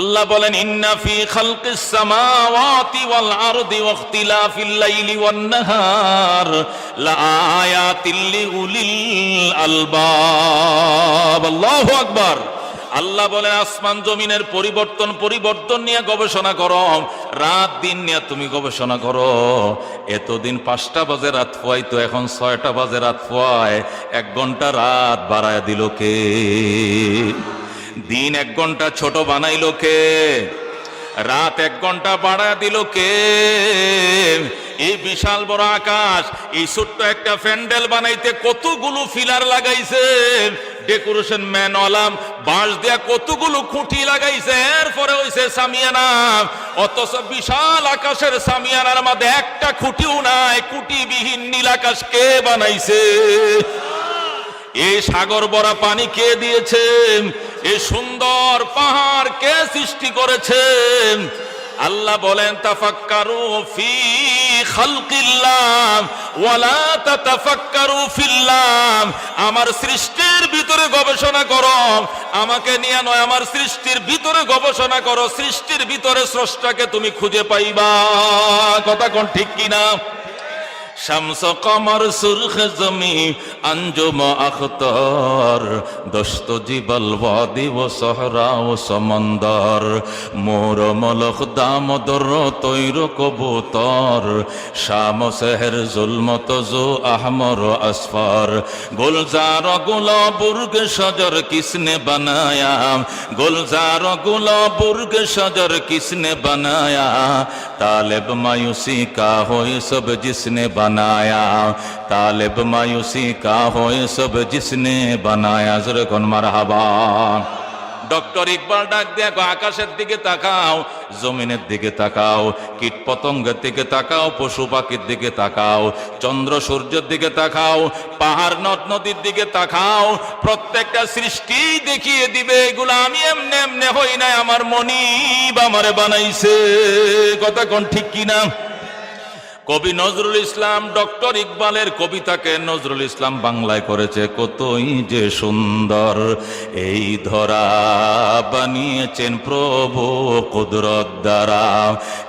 আল্লাহ বলেন ইন্না ফি খালকিস সামাওয়াতি ওয়াল আরদি ওয়াখতিলাফিল লাইলি ওয়ান নাহার লাআয়াতিল লিউলিল আলবাব। আল্লাহু আকবার। আল্লাহ বলে আসমান জমিনের পরিবর্তন নিয়ে গবেষণা করো, রাত দিন নিয়ে তুমি গবেষণা করো। এতদিন 5টা বাজে রাত পোয়াই, তো এখন 6টা বাজে রাত পোয়ায়। 1 ঘন্টা রাত বাড়ায় দিল কে? দিন 1 ঘন্টা ছোট বানাইলো কে? রাত 1 ঘন্টা বাড়ায় দিল কে? এই বিশাল বড় আকাশ, এই ছোট্ট একটা প্যান্ডেল বানাইতে কতগুলো ফিলার লাগাইছে, ডেকোরেশন ম্যান আলাম বাঁশ দেয়া কতগুলো খুঁটি লাগাইছে, এরপরে হইছে সামিয়ানা। অথচ বিশাল আকাশের সামিয়ানার মধ্যে একটা খুঁটিও নাই। খুঁটিবিহীন নীল আকাশ কে বানাইছে? এই সাগর ভরা পানি কে দিয়েছে? এই সুন্দর পাহাড় কে সৃষ্টি করেছে? আল্লাহ বলেন তাফাক্কারু ফি খালকিল্লাহ ওয়ালা তাতাফাক্কারু ফিল্লাহ। আমার সৃষ্টির ভিতরে গবেষণা করো, আমাকে নিয়ে নয়, আমার সৃষ্টির ভিতরে গবেষণা করো। সৃষ্টির ভিতরে স্রষ্টাকে তুমি খুঁজে পাইবা। কথা কোন ঠিক কিনা? শামস কমর সুরখ জমি আঞ্জুম আখতার দস্ত জিবল ওয়াদি ও সহরা ও সমন্দর মোর মলখ দামদর তৈর কবুতর শাম শহর জুলমত জো আহমর আসফর গুলজার গুলাবুর্গ শজর কিসনে বানায়া গুলজার গুলাবুর্গ শজর কিসনে বানায়া तालिब मायूसी का हो ये सब जिसने बनाया तालिब मायूसी का हो ये सब जिसने बनाया ज़रा कौन मरहबा। ডক্টর ইকবাল ডাক দিয়া আকাশের দিকে তাকাও, জমিনের দিকে তাকাও, কীট পতঙ্গের দিকে তাকাও, পশু পাখির দিকে তাকাও, চন্দ্র সূর্যের দিকে তাকাও, পাহাড় নদ নদীর দিকে তাকাও। প্রত্যেকটা সৃষ্টি দেখিয়ে দিবে এগুলো আমি এমনে এমনে হই নাই, আমার মনিব আমারে বানাইছে। কথা কোন ঠিক কিনা? কবি নজরুল ইসলাম ডক্টর ইকবালের কবিতাকে নজরুল ইসলাম বাংলায় করেছে। কতই যে সুন্দর এই ধরা বানিয়েছেন প্রভু কুদরত দ্বারা,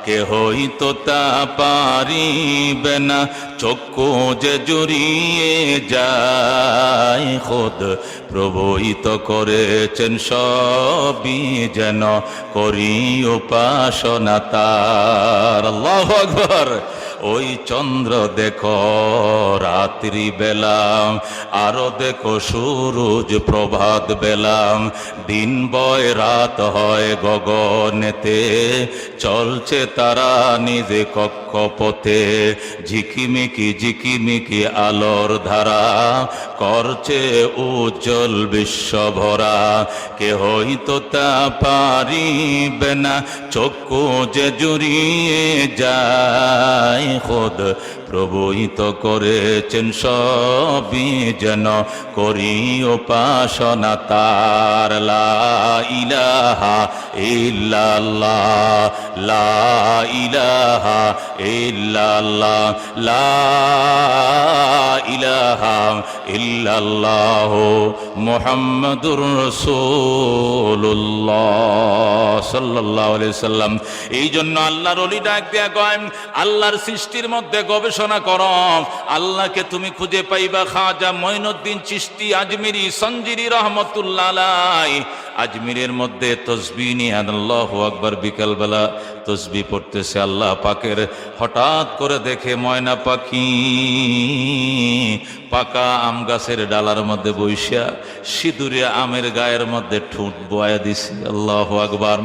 কেহই তো তা পারিবে না, চক্ষু যে জুড়িয়ে যায় খোদ প্রভুই তো করেছেন সবই যেন করি উপাসনা তার। আল্লাহু আকবার। ওই চন্দ্র দেখো রাত্রি বেলা, আরো দেখো সূরজ প্রভাত বেলা, দিন বয় রাত হয় গগনেতে, চলছে তারা নিজে কক্ষপথে, ঝিকিমিকি ঝিকিমিকি আলোর ধারা করছে উজ্জ্বল বিশ্ব ভরা, কেহই তো তা পারিবে না, চক্ষু যে জুড়িয়ে যায় খোদ প্রভুই তো করেছেন সবই যেন করি উপাসনা তার। লা ইলাহা ইল্লাল্লাহ লা ইলাহা ইল্লাল্লাহ লা ইলাহা ইল্লাল্লাহ মুহাম্মাদুর রাসূলুল্লাহ সাল্লাল্লাহু আলাইহি সাল্লাম। এই জন্য আল্লাহর ওলি ডাক দেয়া কয় আল্লাহর সৃষ্টির মধ্যে গবেষণা করো, আল্লাহকে তুমি খুঁজে পাইবা। খাজা মঈনুদ্দিন চিশতি আজমিরি সঞ্জিরি রহমতুল্লাহ আলাইহি আজমিরের মধ্যে তসবিহ নিয়ে আল্লাহু আকবার বিকালবেলা তসবিহ পড়তেছে। আল্লাহ পাকের হঠাৎ করে দেখে ময়না পাখি পাকা আম গাছের ডালার মধ্যে বইসা সিঁদুরে আমের গায়ের মধ্যে ঠোঁট বোয়া দিছে। আল্লাহু আকবার।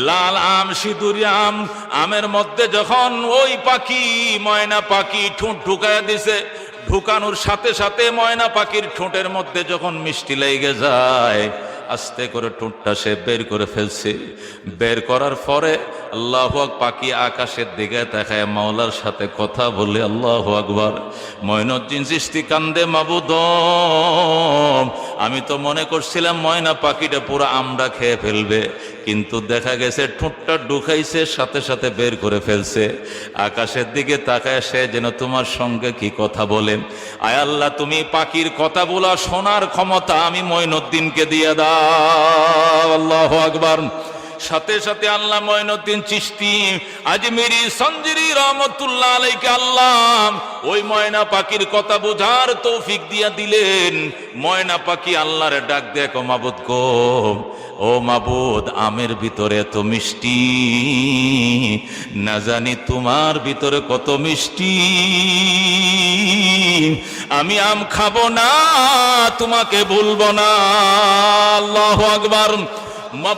লাল আম সিঁদুরি আম আমের মধ্যে যখন ওই পাখি ময়না পাখি ঠোঁট ঢুকায়া দিছে, ঢুকানোর সাথে সাথে ময়না পাখির ঠোঁটের মধ্যে যখন মিষ্টি লেগে যায়, আস্তে করে ঠোঁটটা সে বের করে ফেলছে। বের করার পরে আল্লাহু আকবার, পাখি আকাশের দিকে তাকায় মাওলার সাথে কথা বলে। আল্লাহু আকবার। মঈনুদ্দিন চিশতি কান্দে, মাবুদ আমি তো মনে করছিলাম ময়না পাখিটা পুরো আমটা খেয়ে ফেলবে, কিন্তু দেখা গেছে ঠোঁটটা ঢুকাইছে সাথে সাথে বের করে ফেলছে। আকাশের দিকে তাকায় সে যেন তোমার সঙ্গে কি কথা বলে। আয় আল্লাহ, তুমি পাখির কথা বলা শোনার ক্ষমতা আমি মঈনুদ্দিনকে দিয়ে দাও। আল্লাহু আকবার। সাথে সাথে আল্লাহ মঈনুদ্দিন চিশতি আজমিরি সঞ্জিরি রহমতুল্লাহ আলাইকে আল্লাহ ওই ময়না পাখির কথা বোঝার তৌফিক দিয়া দিলেন। ময়না পাখি আল্লাহরে ডাক দেয়, ও মাবুদ গো, ও মাবুদ, আমের ভিতরে এত মিষ্টি, না জানি তোমার ভিতরে কত মিষ্টি, আমি আম খাবো না, তোমাকে ভুলবো না। আল্লাহু আকবার।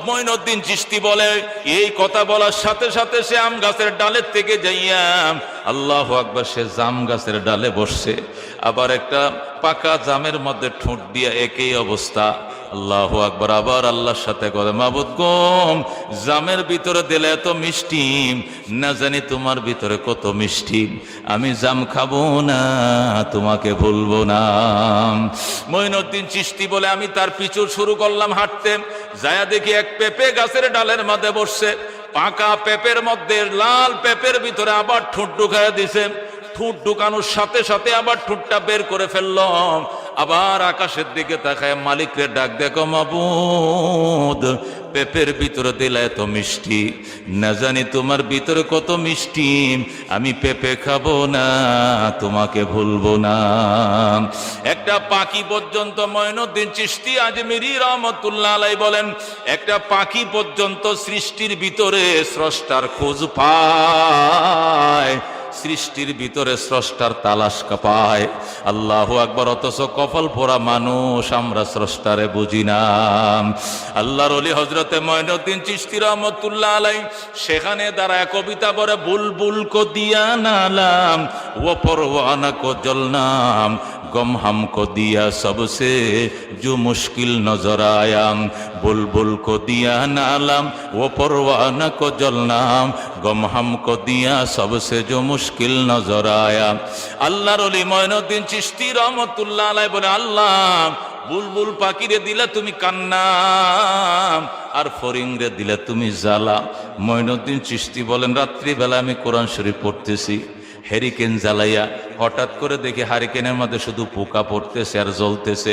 মঈনুদ্দিন চিশতি বলে, এই কথা বলার সাথে সাথে সে আম গাছের ডালের থেকে যাইয়া, আল্লাহু আকবার, সে জাম গাছের ডালে বসছে। আবার একটা পাকা জামের মধ্যে ঠোঁট দিয়া একই অবস্থা। আল্লাহু আকবার। আবার আল্লাহর সাথে করে, মাবুদ গো, জামের ভিতরে দিলে এত মিষ্টি, না জানি তোমার ভিতরে কত মিষ্টি, আমি জাম খাবো না, তোমাকে ভুলবো না। মঈনুদ্দিন চিশতি বলে, আমি তার পিছু শুরু করলাম হাঁটতে। যায়া দেখি এক পেঁপে গাছের ডালের মধ্যে বসছে। পাকা পেঁপের মধ্যে, লাল পেঁপের ভিতরে আবার ঠোঁট ঢুকাইয়া দিছে। ঠোঁট ঢুকানোর সাথে সাথে আবার ঠোঁটটা বের করে ফেললাম। আবার আকাশের দিকে তাকায় মালিকরে ডাক, দেখো মাবুদ, পেঁপের ভিতরে দিলা এত মিষ্টি, না জানি তোমার ভিতরে কত মিষ্টি, আমি পেঁপে খাবো না, তোমাকে ভুলবো না। একটা পাখি পর্যন্ত, মঈনুদ্দিন চিশতি আজমিরি রহমতুল্লাহ আলাই বলেন, একটা পাখি পর্যন্ত সৃষ্টির ভিতরে স্রষ্টার খোঁজ পায়, সৃষ্টির ভিতরে স্রষ্টার তালাশ পায়। আল্লাহু আকবার। অথচ কপাল পোড়া মানুষ আমরা স্রষ্টারে বুঝি না। আল্লাহর ওলি হযরতে মঈনুদ্দিন চিশতি রহমতুল্লাহ আলাই সেখানে দাঁড়ায় কবিতা পড়ে, বুলবুল কো দিয়া নালাম, ও পরওয়ানা কো জলনাম, গম হামকো দিয়া সবসে जो मुश्किल नजर आया, बुलबुल को दिया नालम, वो परवाना को जलनाम, गम हमको दिया सबसे जो मुश्किल नजर आया। আল্লাহর ওলি মঈনুদ্দিন চিশতি রহমতুল্লাহ আলাইহি বলে, আল্লাহ, বুলবুল পাখিরে দিলে তুমি কান্না, আর ফরিংরে দিলে তুমি জ্বালা। মঈনুদ্দিন চিশতি বলেন, রাত্রিবেলা আমি কোরআন শরীফ পড়তেছি, হেরিকেন জ্বালাইয়া হঠাৎ করে দেখি হারিকেনের মধ্যে শুধু পোকা পড়তেছে আর জ্বলতেছে।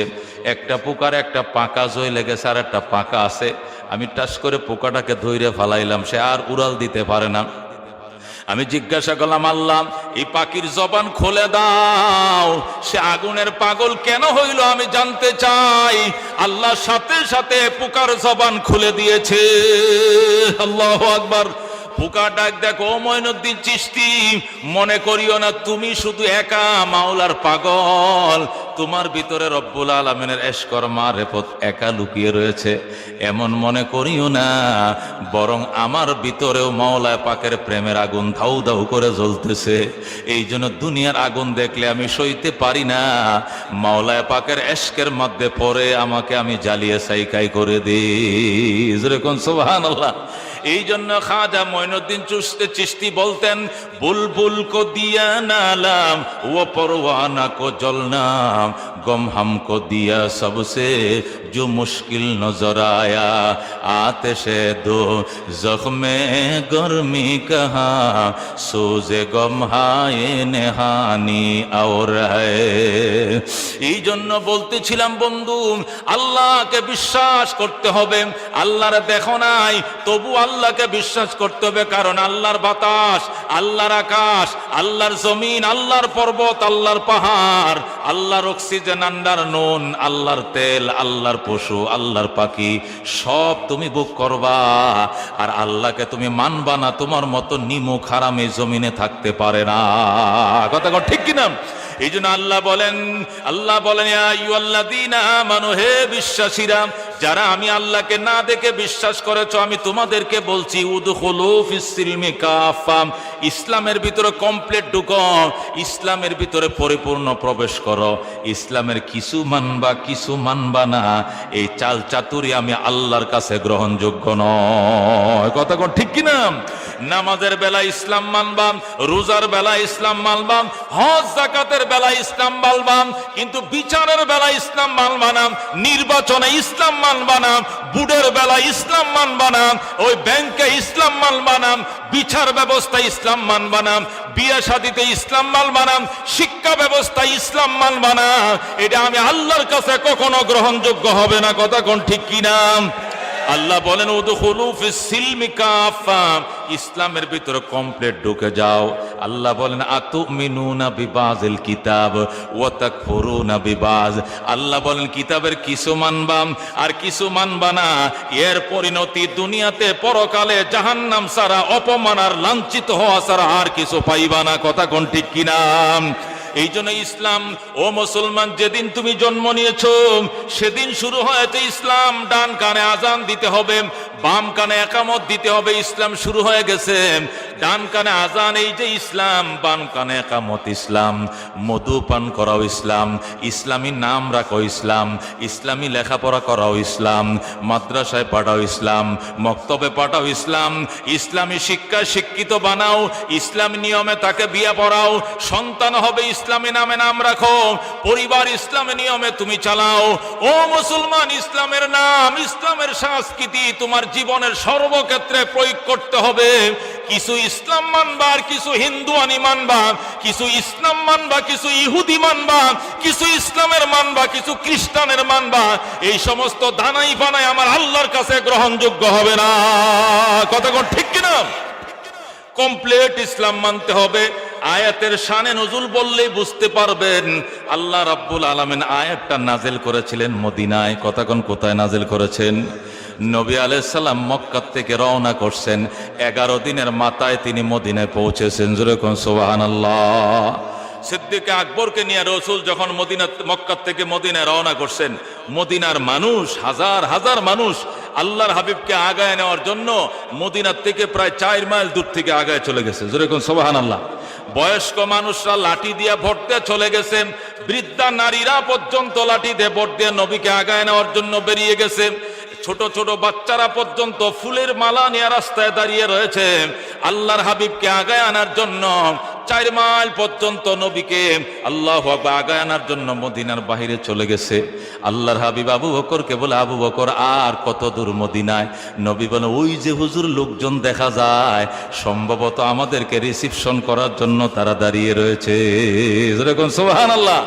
একটা পোকার একটা পাকা জ্বলে গেছে, আর একটা পাকা আছে। আমি টাচ করে পোকাটাকে ধইরে ফালাইলাম, সে আর উড়াল দিতে পারে না। আমি জিজ্ঞাসা করলাম, আল্লাহ, এই পাখির জবান খুলে দাও, সে আগুনের পাগল কেন হইল আমি জানতে চাই। আল্লাহ সাথে সাথে পোকার জবান খুলে দিয়েছে। আল্লাহু আকবার। পোকা ডাক, দেখো মঈনুদ্দিন চিশতি, মনে করিও না তুমি শুধু একা মাওলার পাগল, তোমার ভিতরে রব্বুল আলামিনের এশকর মারেফত একা লুকিয়ে রয়েছে, এমন মনে করিও না, বরং আমার ভিতরেও মাওলা পাকের প্রেমের আগুন ধাউ ধাউ করে জ্বলতেছে। এই জন্য দুনিয়ার আগুন দেখলে আমি সইতে পারি না, মাওলা পাকের এশকের মধ্যে পড়ে আমাকে আমি জ্বালিয়ে সাইকাই করে দিই। যেরকম সুবহানাল্লাহ। এই জন্য খাজা মঈনুদ্দিন চিশতি বলতেন, বুলবুল কো দিয়া নালাম, ও পরওয়ানা কো জলনাম, গম হামকো দিয়া সবসে जो मुश्किल नजर आया, आतिशे दो जख्मे गर्मी कहा, सोजे गम हाय नेहानी और है। এই জন্য বলতেছিলাম বন্ধু, আল্লাহকে বিশ্বাস করতে হবে। আল্লাহর দেখো নাই, তবু আল্লাহকে বিশ্বাস করতে হবে, কারণ আল্লাহর বাতাস, আল্লাহর আকাশ, আল্লাহর জমিন, আল্লাহর পর্বত, আল্লাহর পাহাড়, আল্লাহর অক্সিজেন, আল্লাহর নুন, আল্লাহর তেল, আল্লাহর পশু, আল্লাহর পাখি, সব তুমি ভোগ করবা। আর আল্লাহকে তুমি মানবা না, তোমার মতো নিমুখ হারাম এই জমিনে থাকতে পারে না। কথা ঠিক কিনা? এই জন্য আল্লাহ বলেন, ইয়া আইয়ুহাল্লাযীনা আমানু, হে বিশ্বাসীরা, যারা আমি আল্লাহকে না দেখে বিশ্বাস করেছো, আমি তোমাদেরকে বলছি, উদখুলু ফিস সিলমি কাফা, ইসলামের ভিতরে কমপ্লিট ঢুকো, ইসলামের ভিতরে পরিপূর্ণ প্রবেশ করো। ইসলামের কিছু মানবা কিছু মানবা না, এই চাল চাতুরি আমি আল্লাহর কাছে গ্রহণযোগ্য নয়। কথা কোন ঠিক কিনা? নামাজের বেলা ইসলাম মানবা, রোজার বেলা ইসলাম মানবা, হজ যাকাতের বেলা ইসলাম মানবা, কিন্তু বিচারের বেলা ইসলাম মানবা না, নির্বাচনে ইসলাম মানবা না, বুডের বেলা ইসলাম মানবা না, ওই ব্যাংকে ইসলাম মানবা না, বিচার ব্যবস্থা ইসলাম মানবা না, বিয়ে শাদীতে ইসলাম মানবা না, শিক্ষা ব্যবস্থা ইসলাম মানবা না। এটা আমি আল্লাহর কাছে কখনো গ্রহণযোগ্য হবে না। কথা কোন ঠিক কিনা? আল্লাহ বলেন উদখুলু ফিস সিলমি কাফা, ইসলামের ভিতরে কমপ্লিট ঢুকে যাও। আল্লাহ বলেন আতুমিনুনা বিবাযিল কিতাব ওয়া তাকফুরুনা বিবায, আল্লাহ বলেন কিতাবের কিছু মানবা আর কিছু মানবা না, এর পরিণতি দুনিয়াতে পরকালে জাহান্নাম ছাড়া, অপমান আর লাঞ্ছিত হওয়া ছাড়া আর কিছু পাইবা না। কথা কোন ঠিক কিনা? এই জন্য ইসলাম, ও মুসলমান, যেদিন তুমি জন্ম নিয়েছো সেদিন শুরু হয়েছে ইসলাম। ডান কানে আজান দিতে হবে, বাম কানে একামত দিতে হবে, ইসলাম শুরু হয়ে গেছে। ডান কানে আজান এই যে ইসলাম, বাম কানে একামত ইসলাম। মধু পান করাও ইসলাম, ইসলামী নাম রাখো ইসলাম, ইসলামী লেখাপড়া করাও ইসলাম, মাদ্রাসায় পাঠাও ইসলাম, মক্তবে পাঠাও ইসলাম, ইসলামী শিক্ষায় শিক্ষিত বানাও, ইসলামী নিয়মে তাকে বিয়ে পড়াও, সন্তান হবে ইসলামী নামে নাম রাখো, পরিবার ইসলামী নিয়মে তুমি চালাও। ও মুসলমান, ইসলামের নাম, ইসলামের সংস্কৃতি তোমার জীবনের সর্বক্ষেত্রে প্রয়োগ করতে হবে। কিছু ইসলাম মানবা আর কিছু হিন্দুয়ানি মানবা, কিছু ইসলাম মানবা কিছু ইহুদি মানবা, কিছু ইসলামের মানবা কিছু খ্রিস্টানের মানবা। এই সমস্ত দানাই বানাই আমার আল্লাহর কাছে গ্রহণযোগ্য হবে না। কথা কোন ঠিক কিনা? কমপ্লিট ইসলাম মানতে হবে। আয়াতের শানে নজুল বললেই বুঝতে পারবেন আল্লাহ রাব্বুল আলামিন আয়াতটা নাজিল করেছিলেন মদিনায়। কথা কোন কোথায় নাজিল করেছেন? নবী আলাইহিস সালাম মক্কা থেকে রওনা করছেন, 11 দিনের মাথায় তিনি মদিনায় পৌঁছেছেন। জোরে কোন সুবহানাল্লাহ। সিদ্দিক আকবরকে নিয়ে রাসূল যখন মক্কা থেকে মদিনায় রওনা করছেন, মদিনার মানুষ, হাজার হাজার মানুষ আল্লাহর হাবিবকে আগায় নেওয়ার জন্য মদিনার থেকে প্রায় 4 মাইল দূর থেকে আগায় চলে গেছে। জোরে কোন সুবহানাল্লাহ। বয়স্ক মানুষরা লাঠি দিয়ে ভোট দিয়ে চলে গেছেন, বৃদ্ধা নারীরা পর্যন্ত লাঠি দিয়ে ভোট দিয়ে নবীকে আগায় নেওয়ার জন্য বেরিয়ে গেছে। ছোট ছোট বাচ্চারা পর্যন্ত ফুলের মালা নিয়ে রাস্তায় দাঁড়িয়ে রয়েছে আল্লাহর হাবিবকে আগায় আনার জন্য। 4 মাইল পর্যন্ত নবীকে আল্লাহু আকবার আগায় আনার জন্য মদিনার বাহিরে চলে গেছে। আল্লাহর হাবিব আবু বকরকে বলে, আবু বকর আর কত দূর মদিনায়? নবী বলে, ওই যে হুজুর লোকজন দেখা যায়, সম্ভবত আমাদেরকে রিসিপশন করার জন্য তারা দাঁড়িয়ে রয়েছে। যেরকম সুবহানাল্লাহ।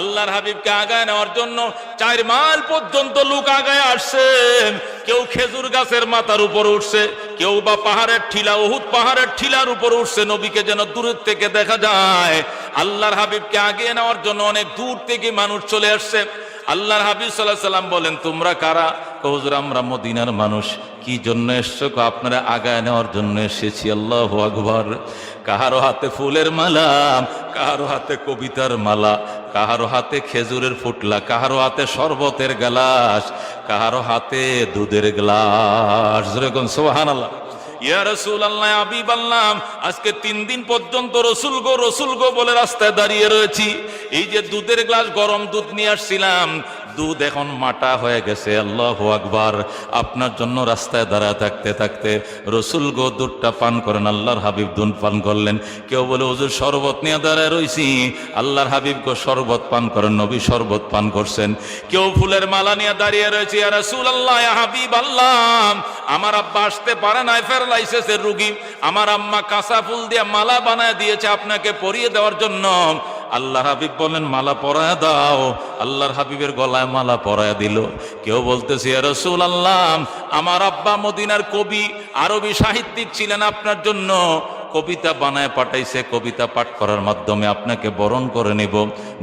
আল্লাহর হাবিবকে আগায় নেওয়ার জন্য 4 মাইল পর্যন্ত লোক আগায় আসছে। কেউ খেজুর গাছের মাথার উপর উঠছে, কেউ বা পাহাড়ের ঠিলা, উহুদ পাহাড়ের ঠিলার উপর উঠছে, নবীকে যেন দূরের থেকে দেখা যায়। আল্লাহর হাবিবকে আগিয়ে নেওয়ার জন্য অনেক দূর থেকে মানুষ চলে আসছে। আল্লাহর হাবিব সাল্লাল্লাহু আলাইহি সাল্লাম বলেন, তোমরা কারা? হুজুর আমরা মদিনার মানুষ। কি জন্য এসছো? আপনারা আগায় নেওয়ার জন্য এসেছি। আল্লাহু আকবার। কাহারো হাতে ফুলের মালা, কাহারো হাতে কবিতার মালা, কাহারো হাতে খেজুরের ফুটলা, কাহারো হাতে শরবতের গ্লাস, কাহারো হাতে দুধের গ্লাস। যেরকম সুবহানাল্লাহ। ইয়া রাসূলুল্লাহ, হাবিবাল্লাহ, আজকে 3 দিন পর্যন্ত রসুল গো বলে রাস্তায় দাঁড়িয়ে রয়েছি। এই যে দুধের গ্লাস, গরম দুধ নিয়ে আসছিলাম, দুধ এখন মাটা হয়ে গেছে। আল্লাহু আকবার। আপনার জন্য রাস্তায় দাঁড়ায় থাকতে থাকতে রসুল গো দুধটা পান করেন। আল্লাহর হাবিব দুধ পান করলেন। কেউ বলে হুজুর শরবত নিয়ে দাঁড়ায় রইছি। আল্লাহর হাবিব গো শরবত পান করেন, নবী শরবত পান করছেন। কেউ ফুলের মালা নিয়ে দাঁড়িয়ে রয়েছে। ইয়া রাসূলুল্লাহ, ইয়া হাবিবাল্লাহ, আমার আব্বা আসতে পারে না, প্যারালাইসিসের রোগী, আমার আম্মা কাঁচা ফুল দিয়ে মালা বানায় দিয়েছে আপনাকে পরিয়ে দেওয়ার জন্য। আল্লাহর হাবিব বলেন, মালা পরায় দাও। আল্লাহর হাবিবের গলায় মালা পরায় দিল। কেউ বলতেছে, ইয়া রাসূলুল্লাহ, আমার আব্বা মদিনার কবি, আরবি সাহিত্যিক ছিলেন, আপনার জন্য কবিতা বানায় পাঠাইছে, কবিতা পাঠ করার মাধ্যমে আপনাকে বরণ করে নেব।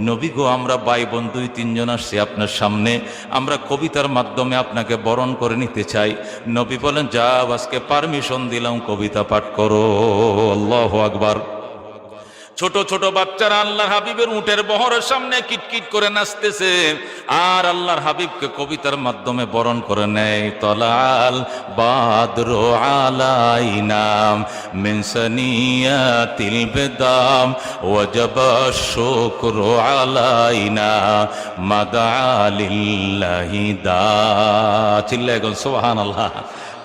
নবী গো, আমরা ভাই বোন 2-3 জন আসছি আপনার সামনে, আমরা কবিতার মাধ্যমে আপনাকে বরণ করে নিতে চাই। নবী বলেন, যাও, আজকে পারমিশন দিলাম, কবিতা পাঠ করো। আল্লাহু আকবার। ছোট ছোট বাচ্চারা আল্লাহর হাবিবের উটের বহরের সামনে কিটকিট করে নাচতেছে আর আল্লাহর হাবিবকে কবিতার মাধ্যমে বরণ করে নেয়। তলাল বাদরু আলাইনা মিন সানিয়াতিল বিদাম ওয়াজাবা শুকরু আলাইনা মাদা লিল্লাহি দা। চিল্লায় গো সুবহানাল্লাহ।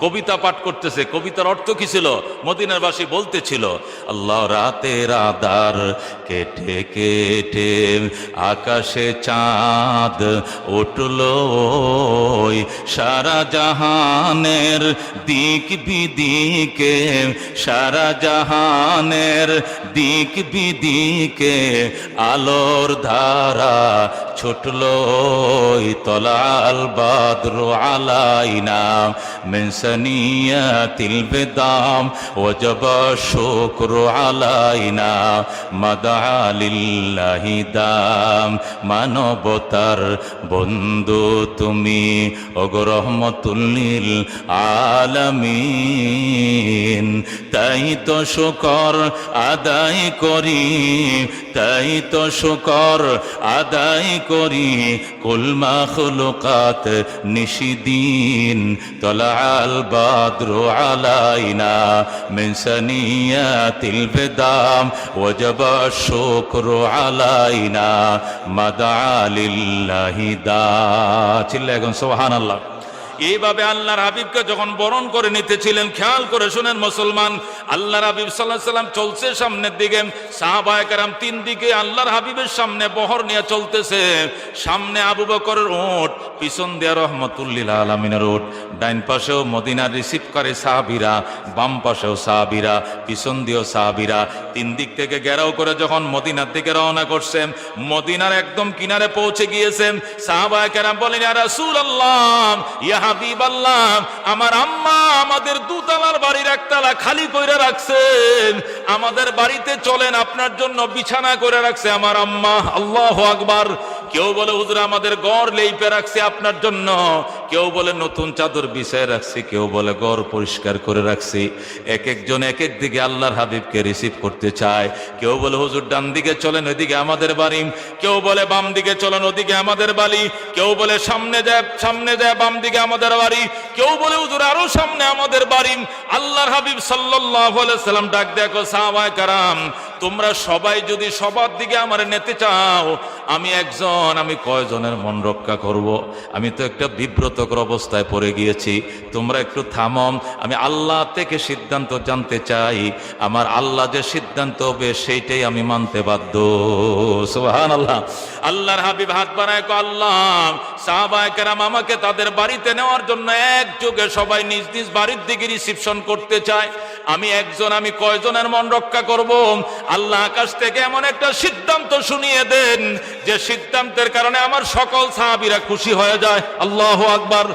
কবিতা পাঠ করতেছে। কবিতার অর্থ কি ছিল? মদিনার বাসী বলতেছিল, আল্লাহ রাতের আধার কেটে কেটে আকাশে চাঁদ উঠলো, সারা জাহানের দিক বিদিকে, সারা জাহানের দিক বিদিকে আলোর ধারা ছুটলো তলাল বাদরু আলাইনা মিন সানিয়াতিল বিদাম ওয়াজাবা শুকরু আলাইনা মাদা লিল্লাহি দাম। মানবতার বন্ধু তুমি ওগো রহমতুল লিল আলামিন। তাই তো শুকর আদায় করি, তাই তো শুকর আদায় করি কুল মাখলুকাত নিশিদিন। তলাল বাদরু আলাইনা মিন সানিয়াতিল বিদাম ওয়াজাবা শুকরু আলাইনা মাদা লিল্লাহি দা। চিল্লায় এখন সুবহানাল্লাহ। এইভাবে আল্লাহর হাবিবকে যখন বরণ করে নিতেছিলেন, খেয়াল করে শুনেন মুসলমান, আল্লাহর হাবিব সাল্লাল্লাহু আলাইহি ওয়াসাল্লাম চলছে সামনের দিকে, সাহাবায়ে কেরাম তিন দিকে আল্লাহর হাবিবের সামনে বহর নিয়ে চলতেছে। সামনে আবু বকরের উট, পিছন দিয়ে রহমতুল লিল আলামিনের উট, ডাইন পাশেও মদিনার রিসিভকারী সাহাবীরা, বাম পাশেও সাহাবীরা, পিছন দিয়েও সাহাবীরা। তিন দিক থেকে ঘেরাও করে যখন মদিনার দিকে রওনা করছেন, মদিনার একদম কিনারে পৌঁছে গিয়েছেন। সাহাবায়ে কেরাম বলেন, ইয়া রাসূলুল্লাহ, ইয়া হাবিবাল্লাহ, আমার আম্মা আমাদের দুতলার বাড়ির একতলা খালি করে রাখছেন, আমাদের বাড়িতে চলেন, আপনার জন্য বিছানা করে রাখছে আমার আম্মা। আল্লাহু আকবার। কেউ বলে হুজুর আমাদের ঘর লেইপে রাখছে আপনার জন্য, কেউ বলে নতুন চাদর বিছায় রাখছি, কেউ বলে ঘর পরিষ্কার করে রাখছি। এক একজন এক এক দিকে আল্লাহর হাবিবকে রিসিভ করতে চায়। কেউ বলে হুজুর ডান দিকে চলেন, ওইদিকে আমাদের বাড়ি, কেউ বলে বাম দিকে চলেন, ওদিকে আমাদের বাড়ি, কেউ বলে সামনে যায় বাম দিকে আমাদের বাড়ি, কেউ বলে হুজুর আরো সামনে আমাদের বাড়ি। আল্লাহর হাবিব সাল্লাল্লাহু আলাইহি সাল্লাম ডাক দেখো, সাহাবায়ে কেরাম তোমরা সবাই যদি সবার দিকে আমারে নিতে চাও, আমি একজন, আমি কয়জনের মন রক্ষা করব? আমি তো একটা বিব্রতকর অবস্থায় পড়ে গিয়েছি, তোমরা একটু থামো, আমি আল্লাহ থেকে সিদ্ধান্ত জানতে চাই। আমার আল্লাহ যে সিদ্ধান্ত হবে সেইটাই আমি মানতে বাধ্য। সুবহানাল্লাহ। আল্লাহর হাবিব হাত বাড়ায় কয়, আল্লাহ, সাহাবায়ে কেরাম আমাকে তাদের বাড়িতে নেওয়ার জন্য একযোগে সবাই নিজ নিজ বাড়ির দিকে রিসিপশন করতে চায়, আমি একজন, আমি কয়জনের মন রক্ষা করব? আল্লাহ আকাশ থেকে এমন একটা সিদ্ধান্ত শুনিয়ে দেন যে সিদ্ধান্তের কারণে আমার সকল সাহাবীরা খুশি হয়ে যায়। আল্লাহু আকবার।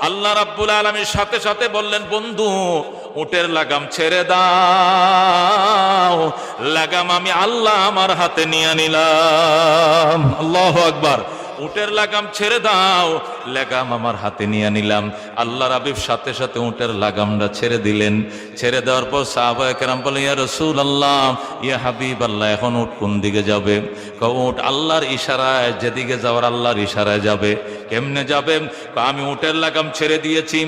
আল্লাহ রাব্বুল আলামিন সাথে সাথে বললেন, বন্ধু উটের লাগাম ছেড়ে দাও, লাগাম আমি আল্লাহ আমার হাতে নিয়ে নিলাম। আল্লাহু আকবার। উটের লাগাম ছেড়ে দাও, লাগাম আমার হাতে নিয়ে নিলাম। আল্লাহর হাবিব সাথে সাথে উটের লাগামটা ছেড়ে দিলেন। ছেড়ে দেওয়ার পর সাহাবায়ে কেরাম বলে, ইয়া রাসূলুল্লাহ, ইয়া হাবিবাল্লাহ, এখন উট কোন দিকে যাবে? উট আল্লাহর ইশারায়, যেদিকে যাওয়ার আল্লাহর ইশারায় যাবে। কেমনে যাবে? আমি উটের লাগাম ছেড়ে দিয়েছি।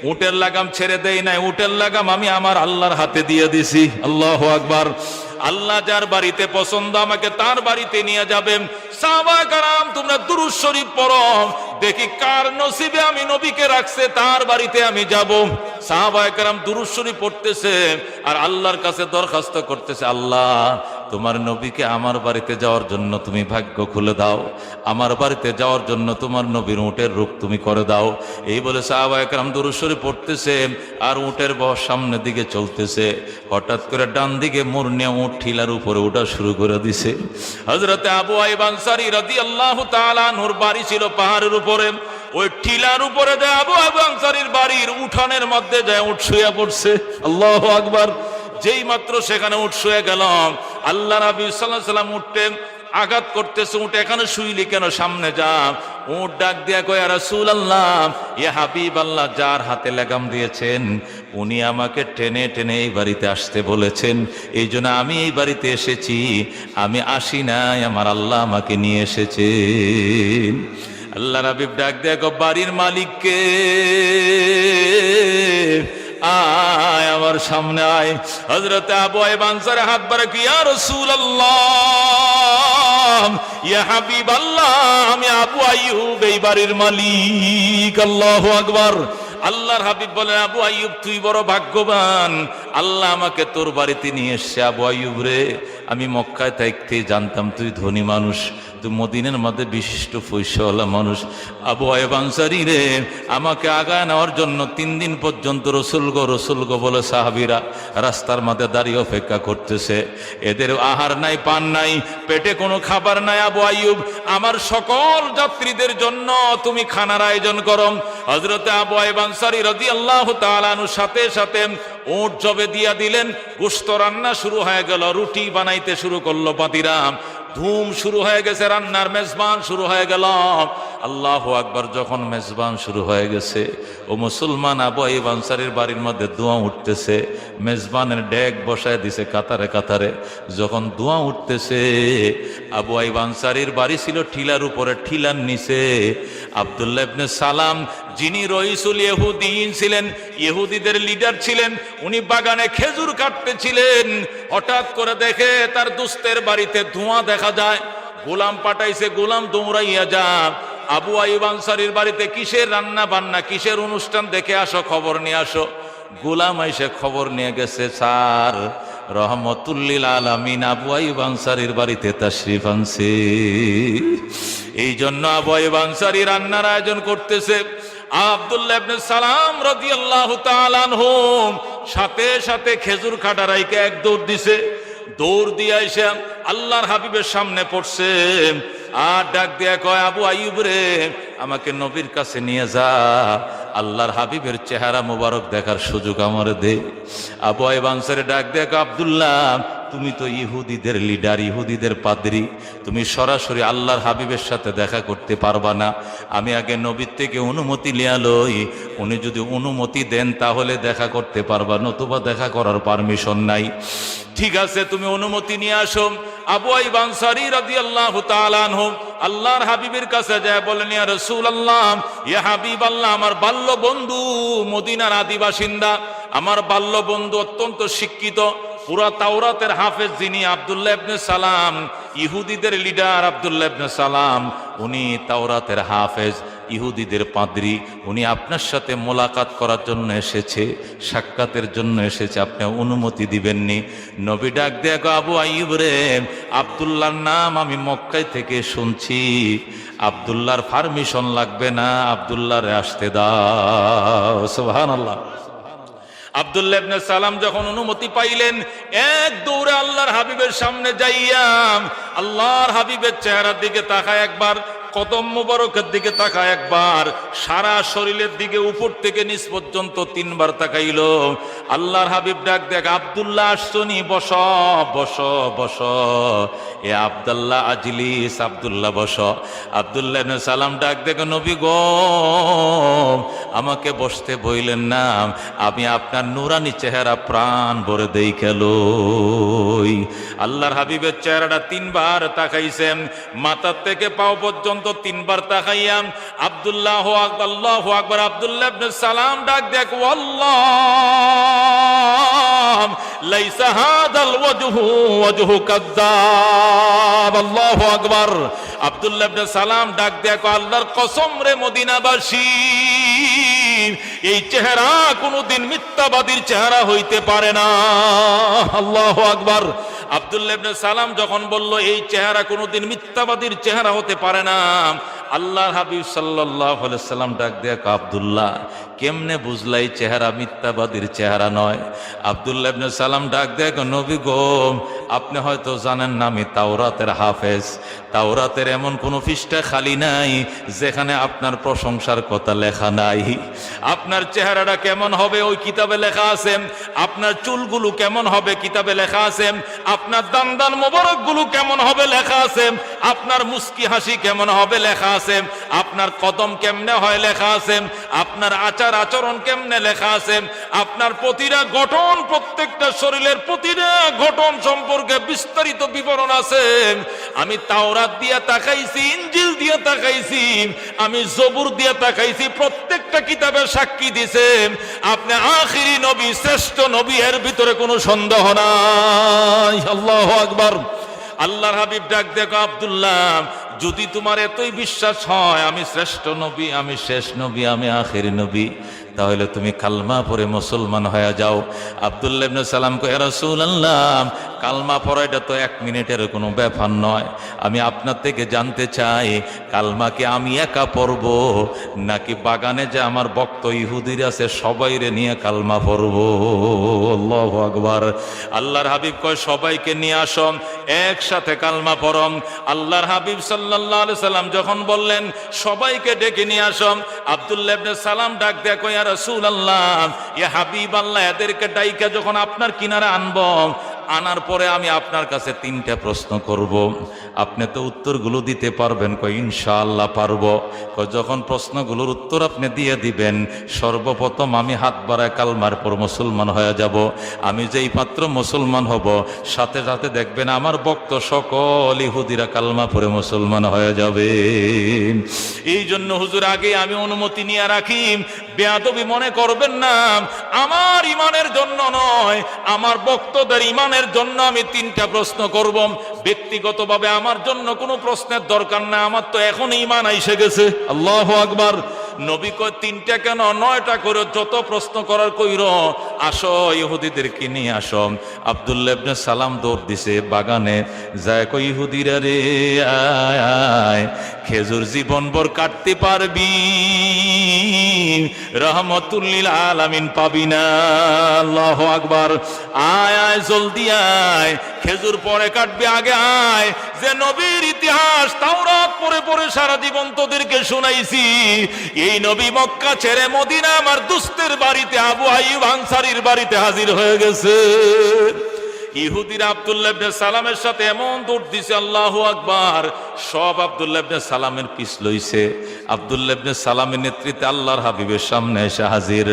উটের লাগাম ছেড়ে দেই নাই, উটের লাগাম আমি আমার আল্লাহর হাতে দিয়ে দিছি। আল্লাহু আকবার। আল্লাহ যার বাড়িতে পছন্দ আমাকে তার বাড়িতে নিয়ে যাবেন। সাহাবায়ে কেরাম তোমরা দুরূদ শরীফ পড়ো, দেখি কার নসিবে আমি নবীকে রাখছে, তার বাড়িতে আমি যাব। সাহাবায়ে কেরাম দুরূদ শরীফ পড়তেছে আর আল্লাহর কাছে দরখাস্ত করতেছে, আল্লাহ তোমার নবীকে আমার বাড়িতে যাওয়ার জন্য তুমি ভাগ্য খুলে দাও, আমার বাড়িতে যাওয়ার জন্য তোমার নবীর উটের রূপ তুমি করে দাও। এই বলে সাহাবায়ে কেরাম দুরূদ শরীফ পড়তেছে আর উটের বহর সামনের দিকে চলতেছে। হঠাৎ করে ডান দিকে মোড় নিয়ে উট ঠিলার উপরে ওঠা শুরু করে দিছে। হযরতে আবু আইয়ুব আনসারী রাদিয়াল্লাহু তাআলা আনহুর বাড়ি ছিল পাহাড়ের উপরে। ওই টিলার উপরে যায় আবু আইয়ুব আনসারীর বাড়ির উঠানের মধ্যে যায় উট শুয়ে পড়ছে। আল্লাহু আকবার। যেই মাত্র সেখানে উট শুয়ে গেল, আল্লাহ নবী সাল্লাল্লাহু আলাইহি সাল্লাম উঠতে আঘাত করতেছে, উট এখানে শুইলি কেন, সামনে যা। উট ডাক দিয়া কয়, ইয়া রাসূলুল্লাহ, ইয়া হাবিবাল্লাহ, যার হাতে লাগাম দিয়েছেন উনি আমাকে টেনে টেনে এই বাড়িতে আসতে বলেছেন, এই জন্য আমি এই বাড়িতে এসেছি, আমি আসি নাই, আমার আল্লাহ আমাকে নিয়ে এসেছেন। আল্লাহ হাবিব ডাক দিয়া কয়, বাড়ির মালিককে আয়, আমার সামনে আয়। হযরতে আবু আইয়ুব আনসারী হাত বাড়ায়, ইয়া রাসূলুল্লাহ, ইয়া হাবিবাল্লাহ, আমি আবু আইয়ুব, এই বাড়ির মালিক। আল্লাহু আকবার। আল্লাহর হাবিব বলেন, আবু আইয়ুব তুই বড় ভাগ্যবান, আল্লাহ আমাকে তোর বাড়িতে নিয়ে এসছে। আবু আইয়ুব রে, আমি মক্কায় থাকতে জানতাম তুই ধনী মানুষ, তুই মদিনার মধ্যে বিশিষ্ট পয়সাওয়ালা মানুষ। আবু আইয়ুব আনসারী রে, আমাকে আগায় নেওয়ার জন্য 3 দিন পর্যন্ত রসুল গো বলে সাহাবীরা রাস্তার মধ্যে দাঁড়িয়ে অপেক্ষা করতেছে। এদের আহার নাই, পান নাই, পেটে কোনো খাবার নাই। আবু আইয়ুব, আমার সকল যাত্রীদের জন্য তুমি খানার আয়োজন করো। হযরতে আবু আইয়ুব আনসারী রাদিয়াল্লাহু তাআলা আনহু সাথে সাথে উট জবে দিয়া দিলেন, গোশত রান্না শুরু হয়ে গেল, রুটি বানাইতে শুরু করলো পাতিরা, ধুম শুরু হয়ে গেছে, রান্নার মেজবান শুরু হয়ে গেল। আল্লাহু আকবার। যখন মেজবান শুরু হয়ে গেছে, ও মুসলমান, আবু আইয়ুব আনসারীর বাড়ির মধ্যে ধোঁয়া উঠতেছে। মেজবানের ডেক বসায় দিছে কাতারে কাতারে। যখন ধোঁয়া উঠতেছে, আবু আইয়ুব আনসারীর বাড়ি ছিল ঠিলার উপরে, ঠিলার নিচে আব্দুল্লাহ ইবনে সালাম, যিনি রইসুল ইহুদিন ছিলেন, ইহুদিদের লিডার ছিলেন, উনি বাগানে খেজুর কাটতেছিলেন। হঠাৎ করে দেখে তার দোস্তের বাড়িতে ধোঁয়া দেখা যায়। গোলাম পাঠাইছে, গোলাম দৌড়াইয়া যা, আবু আইয়ুব আনসারীর বাড়িতে কিসের রান্না বান্না, কিসের অনুষ্ঠান, দেখে আসো, খবর নিয়ে আসো। গোলাম আইসে খবর নিয়ে গেছে, স্যার রহমতুল্লিল আলামিন আবু আইয়ুব আনসারীর বাড়িতে তাশরিফ আনছে। এই জন্য আবু আইয়ুব আনসারী রান্নার আয়োজন করতেছে। আব্দুল্লাহ ইবনে সালাম রাদিয়াল্লাহু তাআলা আনহু সাথে সাথে খেজুর কাটা রাইকে এক দৌড় দিছে। দৌড় দিয়ে এসে আল্লাহর হাবিবের সামনে পড়ছে, আর ডাক দিয়া কয়, আবু আইয়ুব রে, আমাকে নবীর কাছে নিয়ে যা, আল্লাহর হাবিবের চেহারা মোবারক দেখার সুযোগ আমার দে। আবু আইয়ুব আনসারী ডাক দিয়া কয়, আব্দুল্লাহ, তুমি তো ইহুদিদের লিডার, ইহুদিদের পাদ্রী, তুমি সরাসরি আল্লাহর হাবিবের সাথে দেখা করতে পারবা না। আমি আগে নবীর থেকে অনুমতি লিয়া লই, উনি যদি অনুমতি দেন তাহলে দেখা করতে পারবা, নতুবা দেখা করার পারমিশন নাই। ঠিক আছে, তুমি অনুমতি নিয়ে আসো। আবু আইয়ুব আনসারী রাদিয়াল্লাহু তাআলা আনহু আল্লাহর হাবিবের কাছে যায়, বলেন, ইয়া রাসূলুল্লাহ, ইয়া হাবিবাল্লাহ, আমার বাল্য বন্ধু মদিনার আদিবাসিন্দা, আমার বাল্য বন্ধু অত্যন্ত শিক্ষিত, পুরা তাওরাতের হাফেজ, যিনি আব্দুল্লাহ ইবনে সালাম, ইহুদিদের লিডার আব্দুল্লাহ ইবনে সালাম, উনি তাওরাতের হাফেজ, ইহুদিদের পাদ্রী, উনি আপনার সাথে মোলাকাত করার জন্য এসেছে, সাক্ষাতের জন্য এসেছে, আপনি অনুমতি দিবেননি? নবী ডাক দেয়া কয়, আবু আইয়ুব রে, আব্দুল্লাহর নাম আমি মক্কায় থেকে শুনছি, আব্দুল্লাহর পারমিশন লাগবে না, আব্দুল্লাহরে আসতে দাও। সুবহানাল্লাহ। আব্দুল্লাহ ইবনে সালাম যখন অনুমতি পাইলেন, এক দৌড়ে আল্লাহর হাবিবের সামনে যাইয়া আল্লাহর হাবিবের চেহারার দিকে তাকায় একবার, কদম মুবারকের দিকে তাকায় একবার, সারা শরীরের দিকে উপর থেকে নিচ পর্যন্ত 3 বার তাকাইল। আল্লাহর হাবিব ডাক দেখ, আব্দুল্লাহ আসছনি, বস বস বস। এ আব্দুল্লাহ আজলিস, আব্দুল্লাহ বস। আব্দুল্লাহ ইবনে সালাম ডাক দেখ, নবী গো, আমাকে বসতে বইলেন না, আমি আপনার নুরানি চেহারা প্রাণ ভরে দেই খেলোই। আল্লাহর হাবিবের চেহারাটা 3 বার তাকাইছেন, মাথার থেকে পাও পর্যন্ত 3 বার তাকাইয়াম। আব্দুল্লাহু আকবার, আল্লাহু আকবার। আব্দুল্লাহ ইবনে সালাম ডাক দেখ, ওয়াল্লাহ লাইসা হাদাল ওয়াজহু ওয়াজহু কাযাব। আল্লাহু আকবার। আব্দুল্লাহ ইবনে সালাম ডাক দেখ, আল্লাহর কসম রে মদিনাবাসী, এই চেহারা কোনদিন মিথ্যাবাদীর চেহারা হইতে পারে না। আল্লাহু আকবার। আব্দুল্লাহ ইবনে সালাম যখন বলল এই চেহারা কোনদিন মিথ্যাবাদীর চেহারা হতে পারে না, আল্লাহর হাবিব সাল্লাল্লাহু আলাইহি সাল্লাম ডাক দেয়া, আব্দুল্লাহ, কেমনে বুঝলা এই চেহারা মিথ্যাবাদীর চেহারা নয়? আব্দুল্লাহ ইবনে সালাম ডাক দেয়া, নবী গো, আপনি হয়তো জানেন না আমি তাওরাতের হাফেজ, তাওরাতের এমন কোনো পৃষ্ঠা খালি নাই যেখানে আপনার প্রশংসার কথা লেখা নাই। আপনার চেহারাটা কেমন হবে ওই কিতাবে লেখা আছে, আপনার চুলগুলো কেমন হবে কিতাবে লেখা আছে, আপনার দান মোবারক গুলো কেমন হবে লেখা আছে, আপনার মুস্কি হাসি কেমন হবে লেখা আছে, আপনার কদম কেমনে হয় লেখা আছে, আপনার আচার আচরণ কেমনে লেখা আছে, আপনার প্রতিটা গঠন, প্রত্যেকটা শরীরের প্রতিটা গঠন সম্পর্কে বিস্তারিত বিবরণ আছে। আমি তাওরাত দিয়ে তাকাইছি, ইনজিল দিয়ে তাকাইছি, আমি জবুর দিয়ে তাকাইছি, প্রত্যেকটা কিতাবে সাক্ষী দিছে আপনি আখিরি নবী, শ্রেষ্ঠ নবী, এর ভিতরে কোনো সন্দেহ নাই। আল্লাহু আকবার। আল্লাহর হাবিব ডাক দেখো, আব্দুল্লাহ, যদি তোমার এতই বিশ্বাস হয় আমি শ্রেষ্ঠ নবী, আমি শেষ নবী, আমি আখিরি নবী, তাহলে তুমি কালমা পড়ে মুসলমান হয়ে যাও। আব্দুল্লাহ ইবনে সালাম কয়, ইয়া রাসূলুল্লাহ, কালমা পড়াটা তো 1 মিনিটের কোনো ব্যাপার নয়। আমি আপনার থেকে জানতে চাই, কালমা কি আমি একা পড়ব, নাকি বাগানে যে আমার ভক্ত ইহুদির আছে সবাইরে নিয়ে কালমা পড়ব? আল্লাহু আকবার। আল্লাহর হাবিব কয়, সবাইকে নিয়ে আসো, একসাথে কালমা পড়ম। আল্লাহর হাবিব সাল্লাল্লাহু আলাইহি সাল্লাম যখন বললেন সবাইকে ডেকে নিয়ে আসো, আব্দুল্লাহ ইবনে সালাম ডাক দেয়া কয়, ইয়া রাসূলুল্লাহ, ইয়া হাবিবাল্লাহ, এদেরকে ডাইকা যখন আপনার কিনারে আনব, আনার পরে আমি আপনার কাছে 3টা প্রশ্ন করব, আপনি তো উত্তরগুলো দিতে পারবেন? কই ইনশাআল্লাহ পারবো। কই যখন প্রশ্নগুলোর উত্তর আপনি দিয়ে দিবেন, সর্বপ্রথম আমি হাত বাড়ায় কালমার পর মুসলমান হয়ে যাব। আমি যেই মাত্র মুসলমান হব, সাথে সাথে দেখবেন আমার ভক্ত সকল ইহুদিরা কালমা পড়ে মুসলমান হয়ে যাবে। এই জন্য হুজুর আগে আমি অনুমতি নিয়ে রাখি, বেয়াদবি মনে করবেন না। আমার ইমানের জন্য নয়, আমার ভক্তদের ইমানের জন্য আমি 3টা প্রশ্ন করব। ব্যক্তিগতভাবে আমার জন্য কোনো প্রশ্নের দরকার না, আমার তো এখন ইমান আইসে গেছে। আল্লাহু আকবার। নবী কয় 3টা কেন, 9টা করে যত প্রশ্ন করার কইর, আসো ইহুদিদেরকে নিয়ে আসো। আব্দুল্লাহ ইবনে সালাম দৌড় দিছে বাগানে, যায় কই ইহুদিরা রে আয়, খেজুর জীবনভর কাটতে পারবি, রহমতুল লিল আলামিন পাবি না। আল্লাহু আকবার। আয় আয় জলদি আয়, খেজুর পরে কাটবি, আগে আয়। যে নবীর ইতিহাস তাওরাত পড়ে পড়ে সারা জীবন তোদেরকে শোনাইছি, এই নবী মক্কা ছেড়ে মদিনা আমার দুস্তের বাড়িতে আবু আইয়ুব আনসারীর বাড়িতে হাজির হয়ে গেছে। ইহুদিরা আব্দুল্লাহ ইবনে সালামের সাথে এমন দৌড় দিছে, আল্লাহু আকবার। সব আব্দুল্লাহ ইবনে সালামের পিছ লইছে। আব্দুল্লাহ ইবনে সালামের নেতৃত্বে আল্লাহর হাবিবের সামনে এসে হাজির।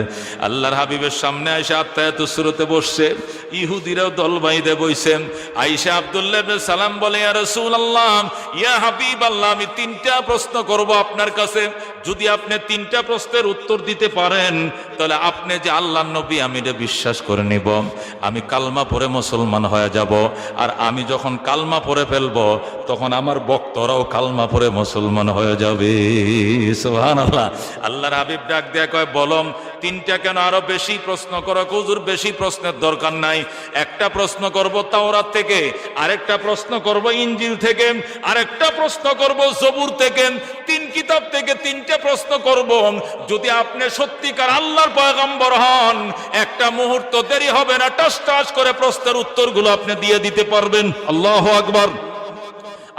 আল্লাহর হাবিবের সামনে এসে আত্তায়াতুস সুরতে বসছে। ইহুদিরাও দল বাইদে বইছেন। আয়েশা আব্দুল্লাহ ইবনে সালাম বলে, ইয়া রাসূলুল্লাহ, ইয়া হাবিবাল্লাহ, আমি 3টা প্রশ্ন করব আপনার কাছে। যদি আপনি 3টা প্রশ্নের উত্তর দিতে পারেন, তাহলে আপনি যে আল্লাহর নবী আমি এটা বিশ্বাস করে নিব, আমি কালমা পড়ে মুসলমান হয়ে যাব। আর আমি যখন কালমা পড়ে ফেলবো, তখন আমার ভক্তরাও কালমা পড়ে মুসলমান হয়ে যাবে। সুবহানাল্লাহ। আল্লাহর হাবিব ডাক দেয়া কয়, বলম 3টা কেন, আরো বেশি প্রশ্ন করো। হুজুর বেশি প্রশ্নের দরকার নাই, একটা প্রশ্ন করব তাওরাত থেকে, আরেকটা প্রশ্ন করব ইনজিল থেকে, আরেকটা প্রশ্ন করব জবুর থেকে। 3 কিতাব থেকে 3টা প্রশ্ন করব। যদি আপনি সত্যিকার আল্লাহর পয়গম্বর হন, একটা মুহূর্ত দেরি হবে না, টাস টাস করে প্রশ্নের উত্তরগুলো আপনি দিয়ে দিতে পারবেন। আল্লাহু আকবার।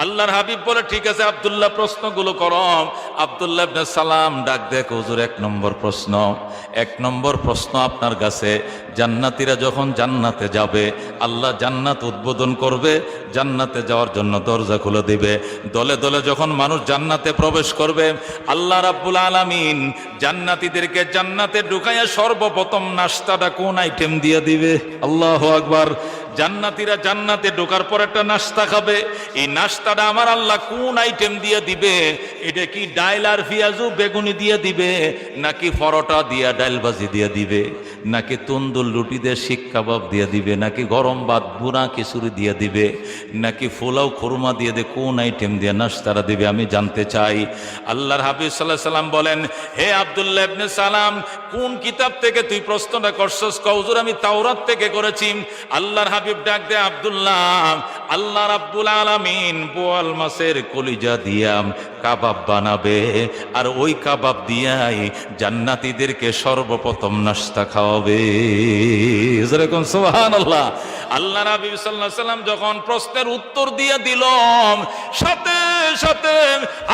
আল্লাহর হাবিব বলে, ঠিক আছে আব্দুল্লাহ প্রশ্নগুলো করম। আব্দুল্লাহ ইবনে সালাম ডাক দেখ, হুজুর 1 নম্বর প্রশ্ন। 1 নম্বর প্রশ্ন আপনার কাছে, জান্নাতীরা যখন জান্নাতে যাবে, আল্লাহ জান্নাত উদ্বোধন করবে, জান্নাতে যাওয়ার জন্য দরজা খুলে দিবে। দলে দলে যখন মানুষ জান্নাতে প্রবেশ করবে, আল্লাহ রাব্বুল আলামিন জান্নাতীদেরকে জান্নাতে ঢুকাইয়া সর্বপ্রথম নাস্তাটা কোন আইটেম দিয়ে দিবে? আল্লাহু আকবার। জান্নাতীরা জান্নাতে ঢোকার পর একটা নাস্তা খাবে। এই নাস্তাটা আমার আল্লাহ কোন আইটেম দিয়ে দিবে? এটা কি ডাইল আর পেঁয়াজু বেগুনি দিয়ে দিবে, নাকি পরোটা দিয়া ডাইল ভাজি দিয়ে দিবে, নাকি তন্দুর রুটি দিয়ে শিক কাবাব দিয়ে দিবে, নাকি গরম ভাত বুনা খিচুড়ি দিয়ে দিবে, নাকি পোলাও খুরমা দিয়ে দে? কোন আইটেম দিয়ে নাস্তারা দিবে আমি জানতে চাই। আল্লাহর হাবিব সাল্লাল্লাহু আলাইহি সাল্লাম বলেন, হে আব্দুল্লাহ ইবনে সালাম, কোন কিতাব থেকে তুই প্রশ্নটা করছস? হুজুর আমি তাওরাত থেকে করেছি। আল্লাহর হাবিব ডাক দে, আব্দুল্লাহ, আল্লাহ রাব্বুল আলামিন বোয়াল মাছের কলিজা দিয়া কাবাব বানাবে, আর ওই কাবাব দিয়াই জান্নাতীদেরকে সর্বপ্রথম নাস্তা খাওয়াবে। যেরকম সুবহানাল্লাহ। আল্লাহ নবী সাল্লাল্লাহু আলাইহি সাল্লাম যখন প্রশ্নের উত্তর দিয়ে দিল, সাথে সাথে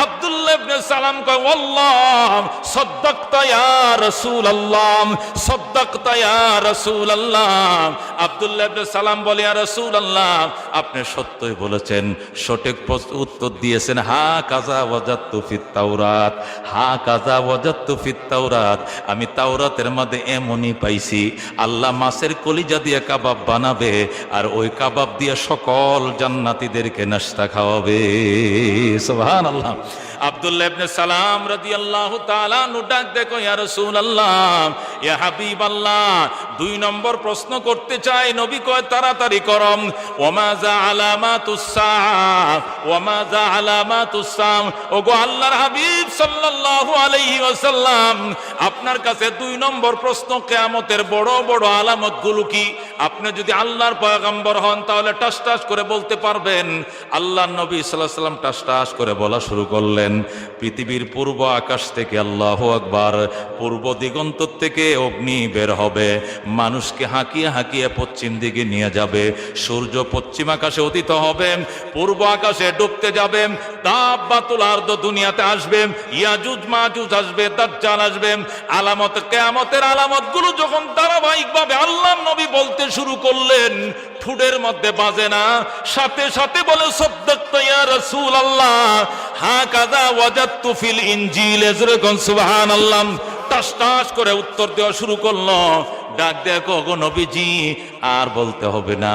আব্দুল্লাহ ইবনে সালাম কয়, ওয়াল্লাহ সাদ্দাকতা ইয়া রাসূলুল্লাহ, সাদ্দাকতা ইয়া রাসূলুল্লাহ। আব্দুল্লাহ ইবনে সালাম বলে, ইয়া রাসূলুল্লাহ, আপনি সত্যই বলেছেন, সঠিক উত্তর দিয়েছেন। হা কাযা ওয়াজাদতু ফিত তাওরাত, হা কাযা ওয়াজাদতু ফিত তাওরাত। আমি তাওরাতের মধ্যে এমনই পাইছি, আল্লাহ মাছের কলিজা দিয়ে কাবাব বানাবে, আর ওই কাবাব দিয়ে সকল জান্নাতীদেরকে নাস্তা খাওয়াবে। সুবহানাল্লাহ। আব্দুল্লাহ ইবনে সালাম রাদিয়াল্লাহু তাআলা আনহু ডাক দেখো, ইয়া রাসূলুল্লাহ, ইয়া হাবিবাল্লাহ, 2 নম্বর প্রশ্ন করতে চাই। নবী কয় তাড়াতাড়ি করম। ওমা যা আলামাতুস সাআহ, ওমা যা আলামাতুস সাআহ। ওগো আল্লাহর হাবিব সাল্লাল্লাহু আলাইহি ওয়াসাল্লাম, আপনার কাছে 2 নম্বর প্রশ্ন, কিয়ামতের বড় বড় আলামতগুলো কি? আপনি যদি আল্লাহর পয়গম্বর হন তাহলে টাস টাস করে বলতে পারবেন। আল্লাহর নবী সাল্লাল্লাহু আলাইহি ওয়াসাল্লাম টাস টাস করে বলা শুরু করলেন। পৃথিবীর পূর্ব আকাশ থেকে, আল্লাহু আকবার, পূর্ব দিগন্ত থেকে অগ্নি বের হবে, মানুষকে হাঁকিয়ে হাঁকিয়ে পশ্চিম দিকে নিয়ে যাবে। সূর্য পশ্চিম আকাশে উদিত হবে, পূর্ব আকাশে ডুবতে যাবে। দাব্বাতুল আরদ দুনিয়াতে আসবে, ইয়াজুজ মাজুজ আসবে, দাজ্জাল আসবে। আলামত, কিয়ামতের আলামতগুলো যখন ধারাবাহিকভাবে আল্লাহর নবী বলতে শুরু করলেন, ঠুডের মধ্যে বাজে না, সাথে সাথে বলে সাদ্দাকতা ইয়া রাসূলুল্লাহ, হাকাযা ওয়াজাদতু ফিল ইনজিল। সুবহানাল্লাহ। টাস টাস করে উত্তর দেওয়া শুরু করলো। ডাক দেখো, গো নবীজি, আর বলতে হবে না,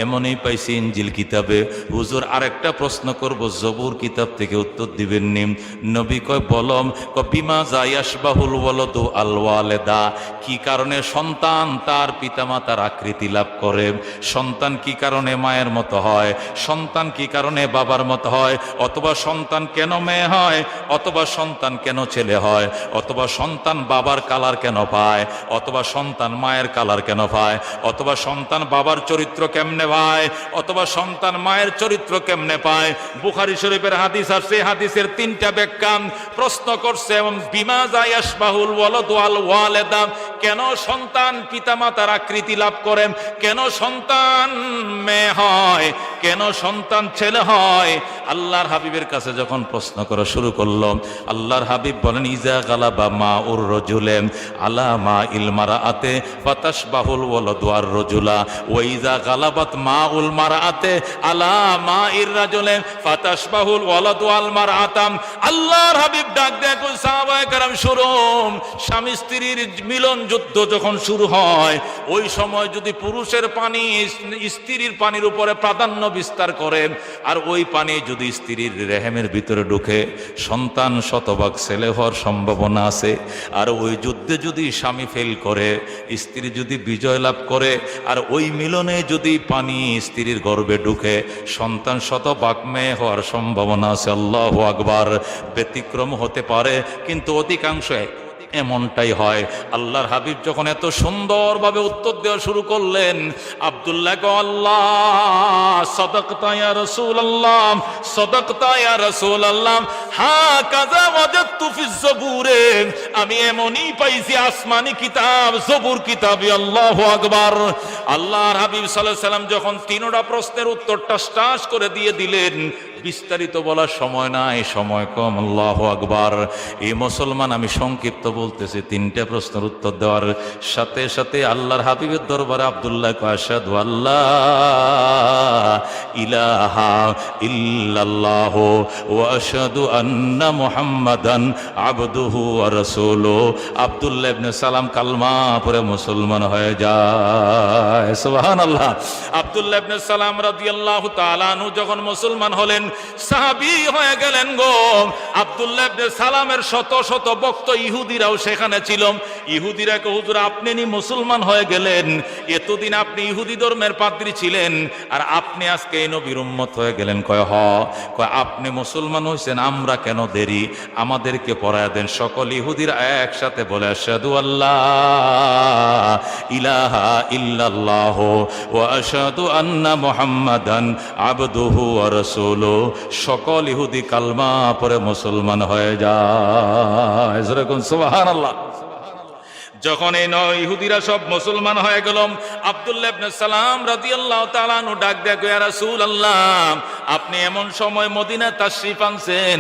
এমনই পাইছি ইনজিল কিতাবে। হুজুর আরেকটা প্রশ্ন করব, জবুর কিতাব থেকে উত্তর দিবেন নি? নবী কয় বলম। বিমা যায়াশবাহুল ওয়ালাদু আল ওয়ালিদা, কি কারণে সন্তান তার পিতামাতার আকৃতি লাভ করে? সন্তান কি কারণে মায়ের মতো হয়? সন্তান কি কারণে বাবার মতো হয়? অথবা সন্তান কেন মেয়ে হয়? অথবা সন্তান কেন ছেলে হয়? অথবা সন্তান বাবার কালার কেন পায়? অথবা সন্তান মায়ের কালার কেন পায়? অথবা সন্তান বাবার চরিত্র কেমনে পায়? অথবা সন্তান মায়ের চরিত্র কেমনে পায়? বুখারী শরীফের হাদিস আছে, হাদিসের 3টা ব্যাখ্যা প্রশ্ন করছে। এবং বিমা যায়াশবাহুল ওয়ালাদু আল ওয়ালিদা, কেন সন্তান পিতামাতার আকৃতি লাভ করে? কেন সন্তান মেয়ে হয়? কেন সন্তান ছেলে হয়? আল্লাহর হাবিবের কাছে যখন প্রশ্ন করা শুরু করলো, আল্লাহর হাবিব বলেন, ইজা গালাবা মাউর রাজুলে আলা মাইল মারাআতে ফাতাশবাহুল ওয়ালাদু আর রাজুলা, ওয়া ইজা গালাবাত মাউল মারাআতে আলা মাইর রাজুলে ফাতাশবাহুল ওয়ালাদু আল মারাআতাম। আল্লাহর হাবিব ডাক দেয়, সাহাবায়ে কেরাম শুনুন, স্বামী স্ত্রীর মিলন যুদ্ধ যখন শুরু হয়, ওই সময় যদি পুরুষের পানি স্ত্রীর পানির উপরে প্রাধান্য বিস্তার করে, আর ওই পানি যদি স্ত্রীর রেহেমের ভিতরে ঢুকে, সন্তান শতভাগ ছেলে হওয়ার সম্ভাবনা আছে। আর ওই যুদ্ধে যদি স্বামী ফেল করে, স্ত্রী যদি বিজয় লাভ করে, আর ওই মিলনে যদি পানি স্ত্রীর গর্ভে ঢুকে, সন্তান শতভাগ মেয়ে হওয়ার সম্ভাবনা আছে। আল্লাহু আকবার। ব্যতিক্রম হতে পারে, কিন্তু অধিকাংশ এমনটাই হয়। আল্লাহর হাবিব যখন এত সুন্দরভাবে উত্তর দেওয়া শুরু করলেন, আব্দুল্লাহ কয়, আল্লাহ সাদাকতা ইয়া রাসূলুল্লাহ, সাদাকতা ইয়া রাসূলুল্লাহ, হাকাযা ওয়াজাদতু ফিজ জবুরে, আমি এমনই পাইছি আসমানি কিতাব, জবুর কিতাবে। আল্লাহু আকবার। আল্লাহর হাবিব সাল্লাল্লাহু আলাইহি সাল্লাম যখন 3টা প্রশ্নের উত্তর টাস টাস করে দিয়ে দিলেন, বিস্তারিত বলার সময় নাই, সময় কম। আল্লাহু আকবার। এই মুসলমান, আমি সংক্ষিপ্ত বলতেছি, 3টা প্রশ্নের উত্তর দেওয়ার সাথে সাথে আল্লাহর হাবিবের দরবারে আব্দুল্লাহ কয়, আশহাদু আল্লাহ ইলাহা ইল্লাল্লাহ ওয়া আশহাদু আন্না মুহাম্মাদান আবদুহু ওয়া রাসূলুহু। আব্দুল্লাহ ইবনে সালাম কালমা পড়ে মুসলমান হয়ে যায়। সুবহানাল্লাহ। আব্দুল্লাহ ইবনে সালাম রাদিয়াল্লাহু তাআলা আনহু যখন মুসলমান হলেন, সাহাবী হয়ে গেলেন গো। আব্দুল্লাহ ইবনে সালামের শত শত ভক্ত ইহুদিরাও সেখানে ছিল। ইহুদিরা কে, হুজুর আপনি নি মুসলমান হয়ে গেলেন, এতদিন আপনি ইহুদি ধর্মের পাদ্রী ছিলেন, আর আপনি আজকে এই নবীর উম্মত হয়ে গেলেন। কয় কয় আপনি মুসলমান হয়েছেন, আমরা কেন দেরি, আমাদেরকে পড়ায় দেন। সকল ইহুদিরা একসাথে বলে, আশহাদু আল্লাহ ইলাহা ইল্লাল্লাহ ওয়া আশহাদু আন্না মুহাম্মাদান আবদুহু ওয়া রাসূলুহু। সকল ইহুদি কালমা পড়ে মুসলমান হয়ে যায়। সুবহানাল্লাহ। যখন এই ইহুদিরা সব মুসলমান হয়ে গেল, আব্দুল্লাহ ইবনে সালাম রাদিয়াল্লাহু তাআলা আনহু ডাক দেয়, ইয়া রাসূলুল্লাহ, আপনি এমন সময় মদিনায় তাশরিফ আনছেন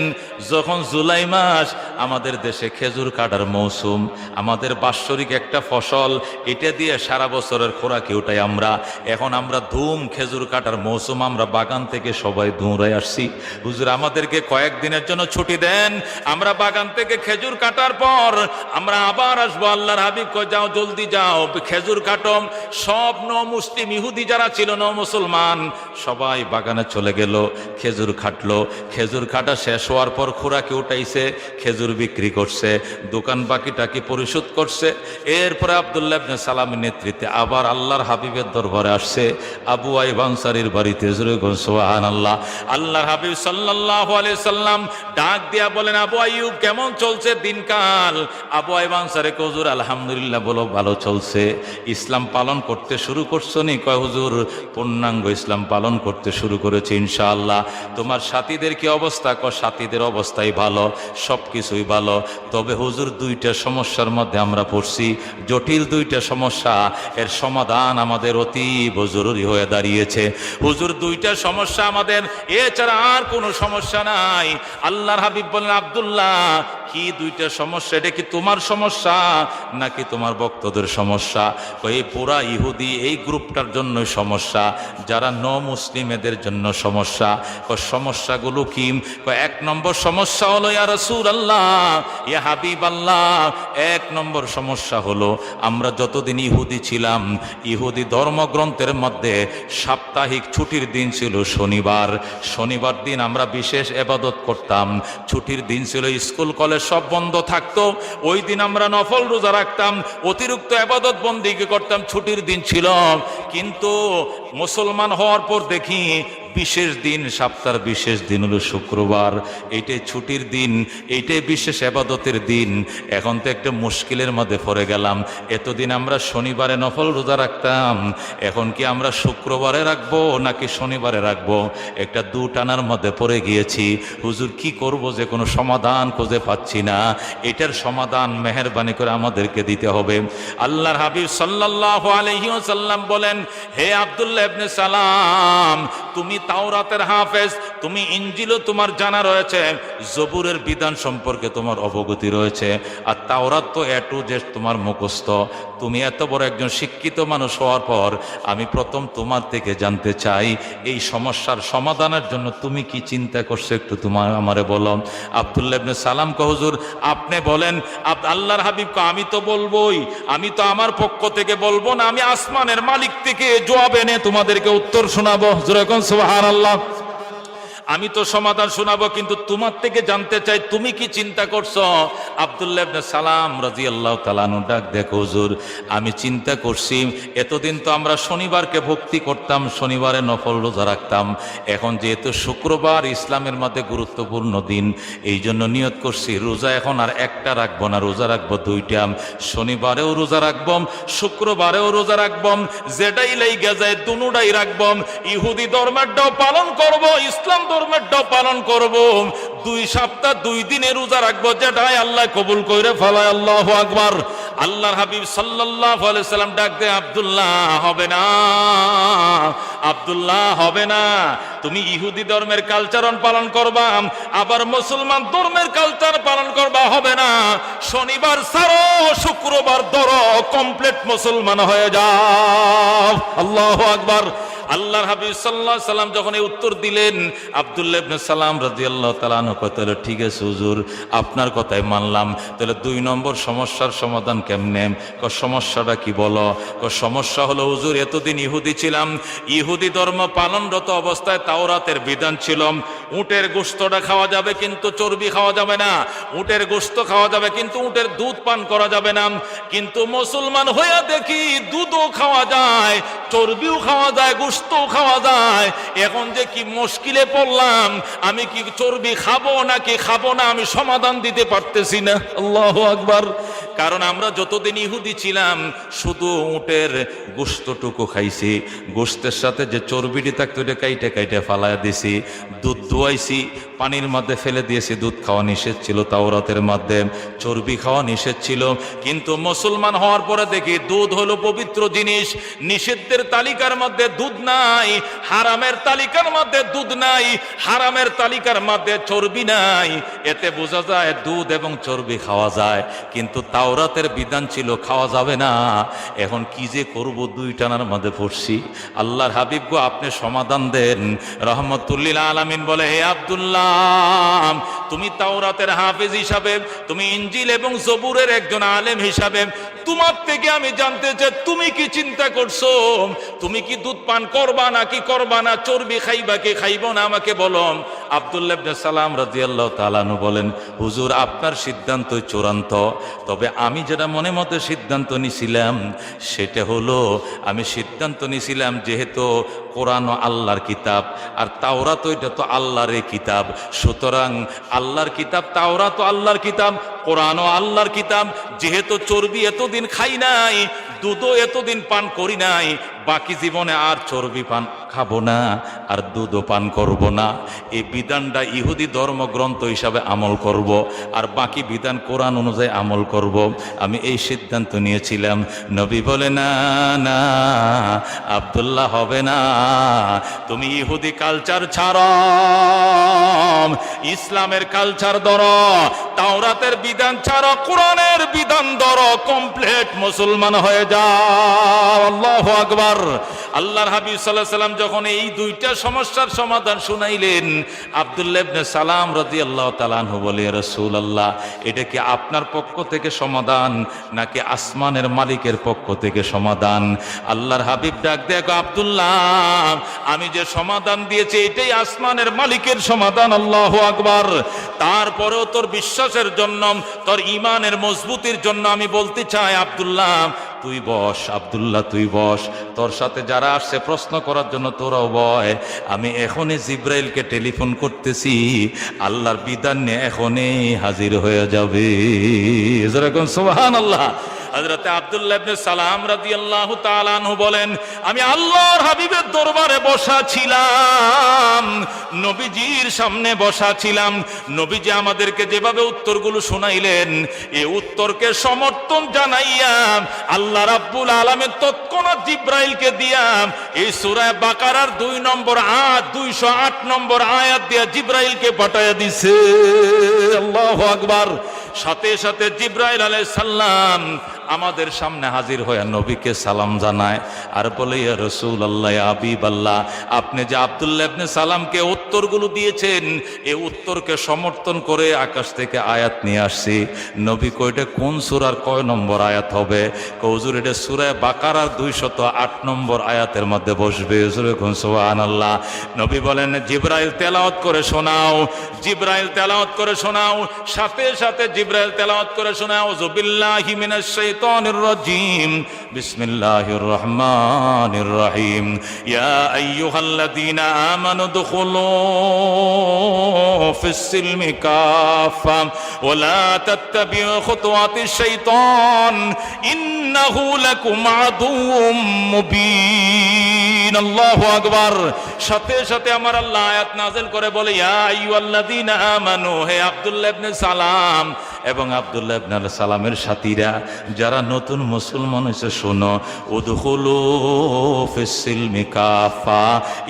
যখন জুলাই মাস, আমাদের দেশে খেজুর কাটার মৌসুম, আমাদের বাৎসরিক একটা ফসল, এটা দিয়ে সারা বছরের খোরাকি উঠাই আমরা। এখন আমরা ধুম খেজুর কাটার মৌসুম, আমরা বাগান থেকে সবাই দৌড়াই আসছি, হুজুর আমাদেরকে কয়েকদিনের জন্য ছুটি দেন, আমরা বাগান থেকে খেজুর কাটার পর আমরা আবার আসবো। আল্লাহর হাবিব কয়, যাও জলদি যাও, খেজুর কাটো। সব মুসলিম ইহুদি যারা ছিল মুসলমান সবাই বাগানে চলে গেল, খেজুর খাটলো। খেজুর খাটা শেষ হওয়ার পর খোরাকে উঠাইছে, খেজুর বিক্রি করছে, দোকান বাকিটাকে পরিশোধ করছে। এরপরে আব্দুল্লাহ ইবনে সালামের নেতৃত্বে আবার আল্লাহর হাবিবের দরবারে আসছে, আবু আইয়ুব আনসারীর বাড়িতে। সুবহানাল্লাহ। আল্লাহর হাবিব সাল্লাল্লাহু আলাইহি সাল্লাম ডাক দিয়া বলেন, আবু আইয়ুব কেমন চলছে দিনকাল? আবু আইয়ুব আনসারী কয়, হুজুর আলহামদুলিল্লাহ, বলো ভালো চলছে। ইসলাম পালন করতে শুরু করছো নি? কয়, হুজুর পূর্ণাঙ্গ ইসলাম পালন করতে শুরু করেছে ইনশাআল্লাহ। তোমার সাথীদের কি অবস্থা? কয়, সাথীদের অবস্থাই ভালো, সব কিছুই ভালো। তবে হুজুর দুইটা সমস্যার মধ্যে আমরা পড়ছি, জটিল দুইটা সমস্যা, এর সমাধান আমাদের অতীব জরুরি হয়ে দাঁড়িয়েছে। হুজুর দুইটা সমস্যা আমাদের, এছাড়া আর কোনো সমস্যা নাই। আল্লাহর হাবিব বলেন, আব্দুল্লাহ কি দুইটা সমস্যা? এটা কি তোমার সমস্যা নাকি তোমার ভক্তদের সমস্যা? এই পুরা ইহুদি এই গ্রুপটার জন্য সমস্যা, যারা মুসলিম এদের জন্য সমস্যা। সমস্যাগুলো কি? এক নম্বর সমস্যা হলো, ইয়া রাসূলুল্লাহ, ইয়া হাবিবাল্লাহ, এক নম্বর সমস্যা হলো আমরা যতদিন ইহুদি ছিলাম, ইহুদি ধর্মগ্রন্থের মধ্যে সাপ্তাহিক ছুটির দিন ছিল শনিবার। শনিবার দিন আমরা বিশেষ ইবাদত করতাম। ছুটির দিন ছিল, স্কুল কলেজ সব বন্ধ থাকতো। ওই দিন আমরা নফল রোজা রাখতাম, অতিরিক্ত ইবাদত বন্দেগী করতাম, ছুটির দিন ছিল। কিন্তু মুসলমান হওয়ার পর দেখি বিশেষ দিন, সপ্তাহের বিশেষ দিন হলো শুক্রবার। এইটাই ছুটির দিন, এইটাই বিশেষ ইবাদতের দিন। এখন তো একটা মুশকিলের মধ্যে পড়ে গেলাম। এতদিন আমরা শনিবারে নফল রোজা রাখতাম, এখন কি আমরা শুক্রবারে রাখবো নাকি শনিবারে রাখবো? একটা দুটানার মধ্যে পড়ে গিয়েছি। হুজুর কি করব, যে কোনো সমাধান খুঁজে পাচ্ছি না। এটার সমাধান মেহেরবানি করে আমাদেরকে দিতে হবে। আল্লাহর হাবিব সাল্লাল্লাহু আলাইহি ওয়াসাল্লাম বলেন, হে আব্দুল্লাহ ইবনে সালাম, তুমি তাওরাতের হাফেজ, তুমি ইনজিলও তোমার জানা রয়েছে, জবুরের বিধান সম্পর্কে তোমার অবগতি রয়েছে, আর তাওরাত তো এ টু জেড তোমার মুখস্থ। তুমি এত বড় একজন শিক্ষিত মানুষ হওয়ার পর আমি প্রথম তোমার থেকে জানতে চাই, এই সমস্যার সমাধানের জন্য তুমি কি চিন্তা করছো, একটু তোমার আমারে বলো। আব্দুল্লাহ ইবনে সালাম কয়, হুজুর আপনি বলেন। আল্লাহর হাবিব কয়, আমি তো বলবোই, আমি তো আমার পক্ষ থেকে বলবো না, আমি আসমানের মালিক থেকে জবাব এনে তোমাদেরকে উত্তর শোনাবো। যেরকম সুবহানাল্লাহ, আমি তো সমাধান শোনাবো, কিন্তু তোমার থেকে জানতে চাই তুমি কি চিন্তা করছো। আব্দুল্লাহ ইবনে সালাম রাদিয়াল্লাহু তাআলা আনহু ডাক দেখো, হুজুর আমি চিন্তা করছি, এতদিন তো আমরা শনিবারকে ভক্তি করতাম, শনিবারে নফল রোজা রাখতাম। এখন যেহেতু শুক্রবার ইসলামের মধ্যে গুরুত্বপূর্ণ দিন, এই জন্য নিয়ত করছি রোজা এখন আর একটা রাখবো না, রোজা রাখবো দুইটা। শনিবারেও রোজা রাখবো, শুক্রবারেও রোজা রাখবো, যেটাই লাইগা যায় দুটাই রাখবো। ইহুদি ধর্মেরটাও পালন করব, ইসলাম ধর্মেরটাও পালন করব। 2 সপ্তাহ 2 দিনে রোজা রাখবো, যেটাই আল্লাহ কবুল কইরে ফেলায়। আল্লাহু আকবার। আল্লাহর হাবিব সাল্লাল্লাহু আলাইহি সাল্লাম ডাক দেয়, আব্দুল্লাহ হবে না, আব্দুল্লাহ হবে না। তুমি ইহুদি ধর্মের কালচার পালন করবা, আবার মুসলমান ধর্মের কালচার পালন করবা, হবে না। শনিবার ছাড়ো, শুক্রবার ধরো, কমপ্লিট মুসলমান হয়ে যাও। আল্লাহু আকবার। আল্লাহর হাবিব সাল্লাল্লাহু আলাইহি সাল্লাম যখন এই উত্তর দিলেন, আব্দুল্লাহ ইবনে সালাম রাদিয়াল্লাহু তাআলা আনহু কইলেন, ঠিক আছে হুজুর, আপনার কথাই মানলাম। তাহলে 2 নম্বর সমস্যার সমাধান কেমনে? সমস্যাটা কি বলো? সমস্যা হলো, হুজুর এতদিন ইহুদি ছিলাম, ইহুদি ধর্ম পালনরত অবস্থায় তাওরাতের বিধান ছিল, উটের গোশতটা খাওয়া যাবে কিন্তু চর্বি খাওয়া যাবে না, উটের গোশত খাওয়া যাবে কিন্তু উটের দুধ পান করা যাবে না। কিন্তু মুসলমান হইয়া দেখি দুধও খাওয়া যায়, চর্বিও খাওয়া যায়, গোশতও খাওয়া যায়। এখন যে কি মুশকিলে পড়লাম, আমি কি চর্বি খাবো নাকি খাবো না, আমি সমাধান দিতে পারতেছি না। আল্লাহু আকবার। কারণ আমরা যতদিন ইহুদি ছিলাম শুধু উটের গোশতটুকু খাইছি, গোশতের সাথে যে চর্বিটি থাকতো এটা কাইটে কাইটে ফালায় দিছি, দুধ ধোয়াইছি, পানির মধ্যে ফেলে দিয়েছি। দুধ খাওয়া নিষেধ ছিল তাওরাতের মধ্যে, চর্বি খাওয়া নিষেধ ছিল। কিন্তু মুসলমান হওয়ার পরে দেখি দুধ হলো পবিত্র জিনিস, নিষিদ্ধের তালিকার মধ্যে দুধ নাই, হারামের তালিকার মধ্যে দুধ নাই, হারামের তালিকার মধ্যে চর্বি নাই। এতে বোঝা যায় দুধ এবং চর্বি খাওয়া যায়। কিন্তু তাও তাওরাতের বিধান ছিল খাওয়া যাবে না, এখন কি যে করব, দুই টানার মধ্যে পড়ছি। আল্লাহর হাবিব গো, আপনি সমাধান দেন। রহমতুল্লিল আলামিন বলে, হে আব্দুল্লাহ, তুমি তাওরাতের হাফেজ হিসাবে, তুমি ইনজিল এবং জবুরের একজন আলেম হিসাবে, তোমার থেকে আমি জানতে চাই তুমি কি চিন্তা করছো? তুমি কি দুধ পান করবা নাকি করবা না? চর্বি খাইবা কি খাইব না? আমাকে বলো। আব্দুল্লাহ ইবনে সালাম রাদিয়াল্লাহু তাআলা আনহু বলেন, হুজুর আপনার সিদ্ধান্ত চূড়ান্ত, তবে আমি যেটা মনে মতে সিদ্ধান্ত নিছিলাম সেটা হলো, আমি সিদ্ধান্ত নিছিলাম যেহেতু কোরআন আল্লাহর কিতাব আর তাওরাত এটা তো আল্লাহরই কিতাব, সুতরাং আল্লাহর কিতাব তাওরাত আল্লাহর কিতাব, কোরআনও আল্লাহর কিতাব, যেহেতু চর্বি এতদিন খাই নাই, দুধও এতদিন পান করি নাই, বাকি জীবনে আর চর্বি পান খাবো না আর দুধও পান করব না, এই বিধানটা ইহুদি ধর্মগ্রন্থ হিসাবে আমল করব আর বাকি বিধান কোরআন অনুযায়ী আমল করব, আমি এই সিদ্ধান্ত নিয়েছিলাম। নবী বলে, না না আব্দুল্লাহ, হবে না, তুমি ইহুদি কালচার ছাড়ো, ইসলামের কালচার ধরো, তাওরাতের বিধান ছাড়ো, কোরআনের বিধান ধরো, কমপ্লিট মুসলমান হয়ে যাও। আল্লাহু আকবার। আল্লাহর হাবিব সাল্লাল্লাহু আলাইহি সাল্লাম যখন এই দুইটা সমস্যার সমাধান শুনাইলেন, আব্দুল্লাহ ইবনে সালাম রাদিয়াল্লাহু তাআলা আনহু বলে, রাসূলুল্লাহ, এটা কি আপনার পক্ষ থেকে সমাধান নাকি আসমানের মালিকের পক্ষ থেকে সমাধান? আল্লাহর হাবিব ডাক দেখো, আব্দুল্লাহ, আমি যে সমাধান দিয়েছি এটাই আসমানের মালিকের সমাধান। আল্লাহু আকবার। তারপরেও তোর বিশ্বাসের জন্য, তোর ঈমানের মজবুতির জন্য আমি বলতে চাই, আব্দুল্লাহ তুই বস, আব্দুল্লাহ তুই বস, তোর সাথে যারা আসছে প্রশ্ন করার জন্য তোরাও বয়। আমি এখনই জিব্রাইলকে টেলিফোন করতেছি, আল্লাহর বিধান নিয়ে এখনই হাজির হয়ে যাবে। যেরকম সুবহানাল্লাহ। হযরত আব্দুল্লাহ ইবনে সালাম রাদিয়াল্লাহু তাআলা আনহু বলেন, আমি আল্লাহর হাবিবের দরবারে বসা ছিলাম, নবীজির সামনে বসা ছিলাম, নবীজি আমাদেরকে যেভাবে উত্তরগুলো শোনাইলেন, এই উত্তরকে সমর্থন জানাইয়া আল্লাহ রাব্বুল আলামিন তৎক্ষণাৎ জিব্রাইলকে দিয়া এই সূরা বাকারার 2 নম্বর আয়াত 208 নম্বর আয়াত দিয়া জিব্রাইলকে পাঠাইয়া দিছে। আল্লাহু আকবার। সাথে সাথে জিব্রাইল আলাইহিস সালাম আমাদের সামনে হাজির হয়ে নবীকে সালাম জানায় আর বলে, ইয়া রাসূলুল্লাহ, ইয়া হাবিবাল্লাহ, আপনি যে আব্দুল্লাহ ইবনে সালামকে উত্তরগুলো দিয়েছেন, এই উত্তরকে সমর্থন করে আকাশ থেকে আয়াত নিয়ে আসছি। নবী কইটা কোন সূরার কয় নম্বর আয়াত হবে? হুজুর এটা সূরা বাকারার 208 নম্বর আয়াতের মধ্যে বসবে। কোন সুবহানাল্লাহ। নবী বলেন, জিব্রাইল তেলাওয়াত করে শোনাও, জিব্রাইল তেলাওয়াত করে শোনাও। সাথে সাথে জিব্রাইল তেলাওয়াত করে শোনাও, আউযু বিল্লাহি মিনাশ শাইতানির রাজীম, বিসমিল্লাহির রহমানির রহিম, ইয়া আইয়ুহাল্লাযীনা আমানু দুখুলু ফিস সিলমি কাফা ওয়া লা তাত্তাবিউ খুতুওয়াতিশ শাইতান ইন্নাহু লাকুম আদুউম মুবিন। আল্লাহু আকবার। সাথে সাথে আমার আল্লাহ আয়াত নাযিল করে বলে, ইয়া আইয়ুহাল্লাযীনা আমানু, হে আব্দুল্লাহ ইবনে সালাম এবং আব্দুল্লাহ ইবনে সালামের সাথীরা যারা নতুন মুসলমান হয়েছে, শোনো, উদখুলু ফিস সিলমি কাফা,